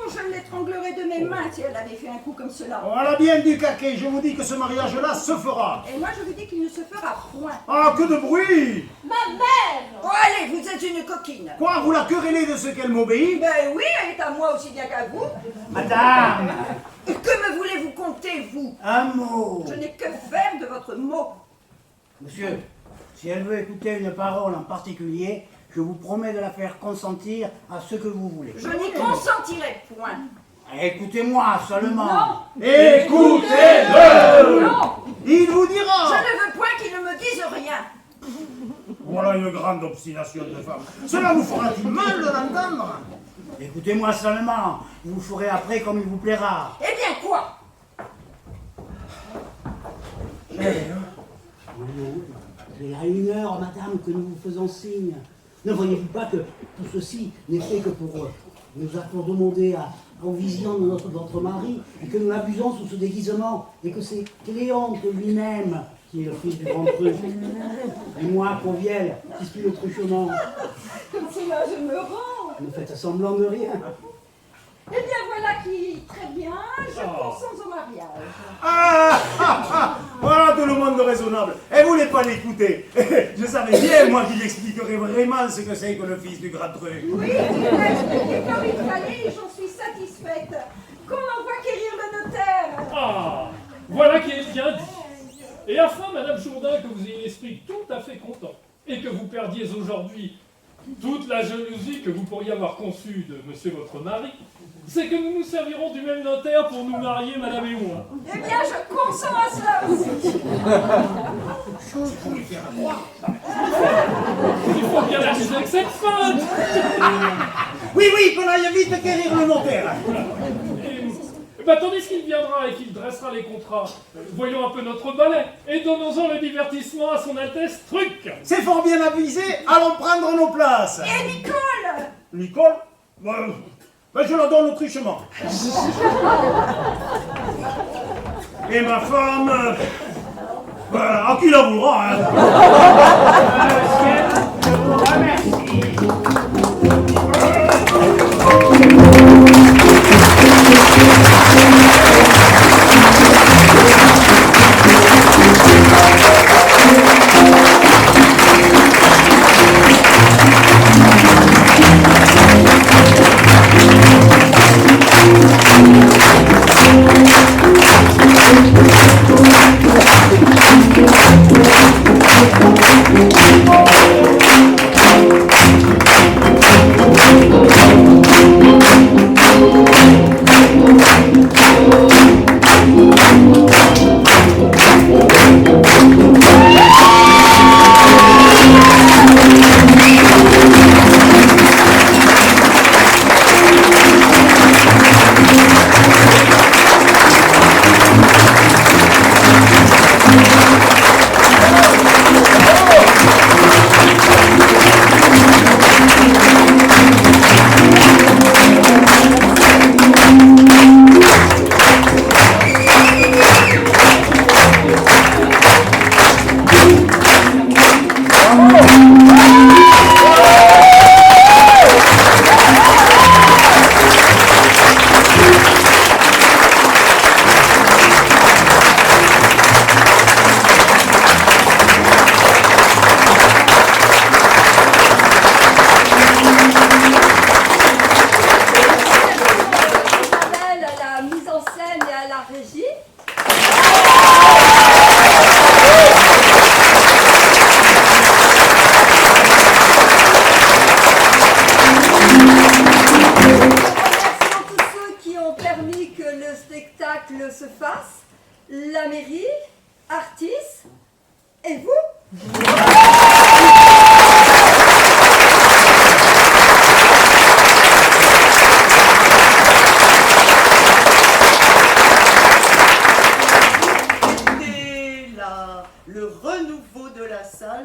Je l'étranglerais de mes mains si elle avait fait un coup comme cela. Voilà bien du caquet, je vous dis que ce mariage-là se fera. Et moi, je vous dis qu'il ne se fera point. Ah, que de bruit! Ma mère! Oh, allez, vous êtes une coquine. Quoi, vous la querellez de ce qu'elle m'obéit? Ben oui, elle est à moi aussi bien qu'à vous. Madame, Que me voulez-vous conter, vous? un mot. Je n'ai que faire de votre mot. Monsieur, si elle veut écouter une parole en particulier, je vous promets de la faire consentir à ce que vous voulez. Je n'y consentirai point. Écoutez-moi seulement. Non. Écoutez-le! Non. Il vous Je dira! ne veux point qu'il ne me dise rien. Voilà une grande obstination de femme. Cela vous fera-t-il mal de l'entendre? Écoutez-moi seulement. Vous ferez après comme il vous plaira. Eh bien, quoi? Il y a 1 heure, madame, que nous vous faisons signe. Ne voyez-vous pas que tout ceci n'est fait que pour nous demander en vision de votre mari, et que nous l'abusons sous ce déguisement, et que c'est Cléante lui-même qui est le fils du grand truc, et moi, Conviel, qui suis le truchement. C'est là je me rends. Ne faites semblant de rien. Eh bien voilà qui, très bien, je consens au mariage. Voilà tout le monde raisonnable. Et vous voulez pas l'écouter. Je savais bien, moi, qu'il expliquerait vraiment ce que c'est que le fils du grand truc. Oui, il m'a expliqué comme il fallait et j'en suis satisfaite. Qu'on envoie quérir le notaire. Ah, voilà qui est bien dit. Et enfin, Madame Jourdain, que vous ayez l'esprit tout à fait content, et que vous perdiez aujourd'hui toute la jalousie que vous pourriez avoir conçue de monsieur votre mari, c'est que nous nous servirons du même notaire pour nous marier, Madame et moi. Eh bien, je consens à cela aussi. Il faut bien amuser avec cette feinte. Oui, qu'on aille vite quérir le notaire. Tandis qu'il viendra et qu'il dressera les contrats, voyons un peu notre ballet et donnons-en le divertissement à son Altesse Truc. C'est fort bien avisé, allons prendre nos places. Et Nicole? Nicole je la donne autrichement. Et ma femme, à qui la voudra, hein. la mairie, Artis, et vous? Et là, le renouveau de la salle.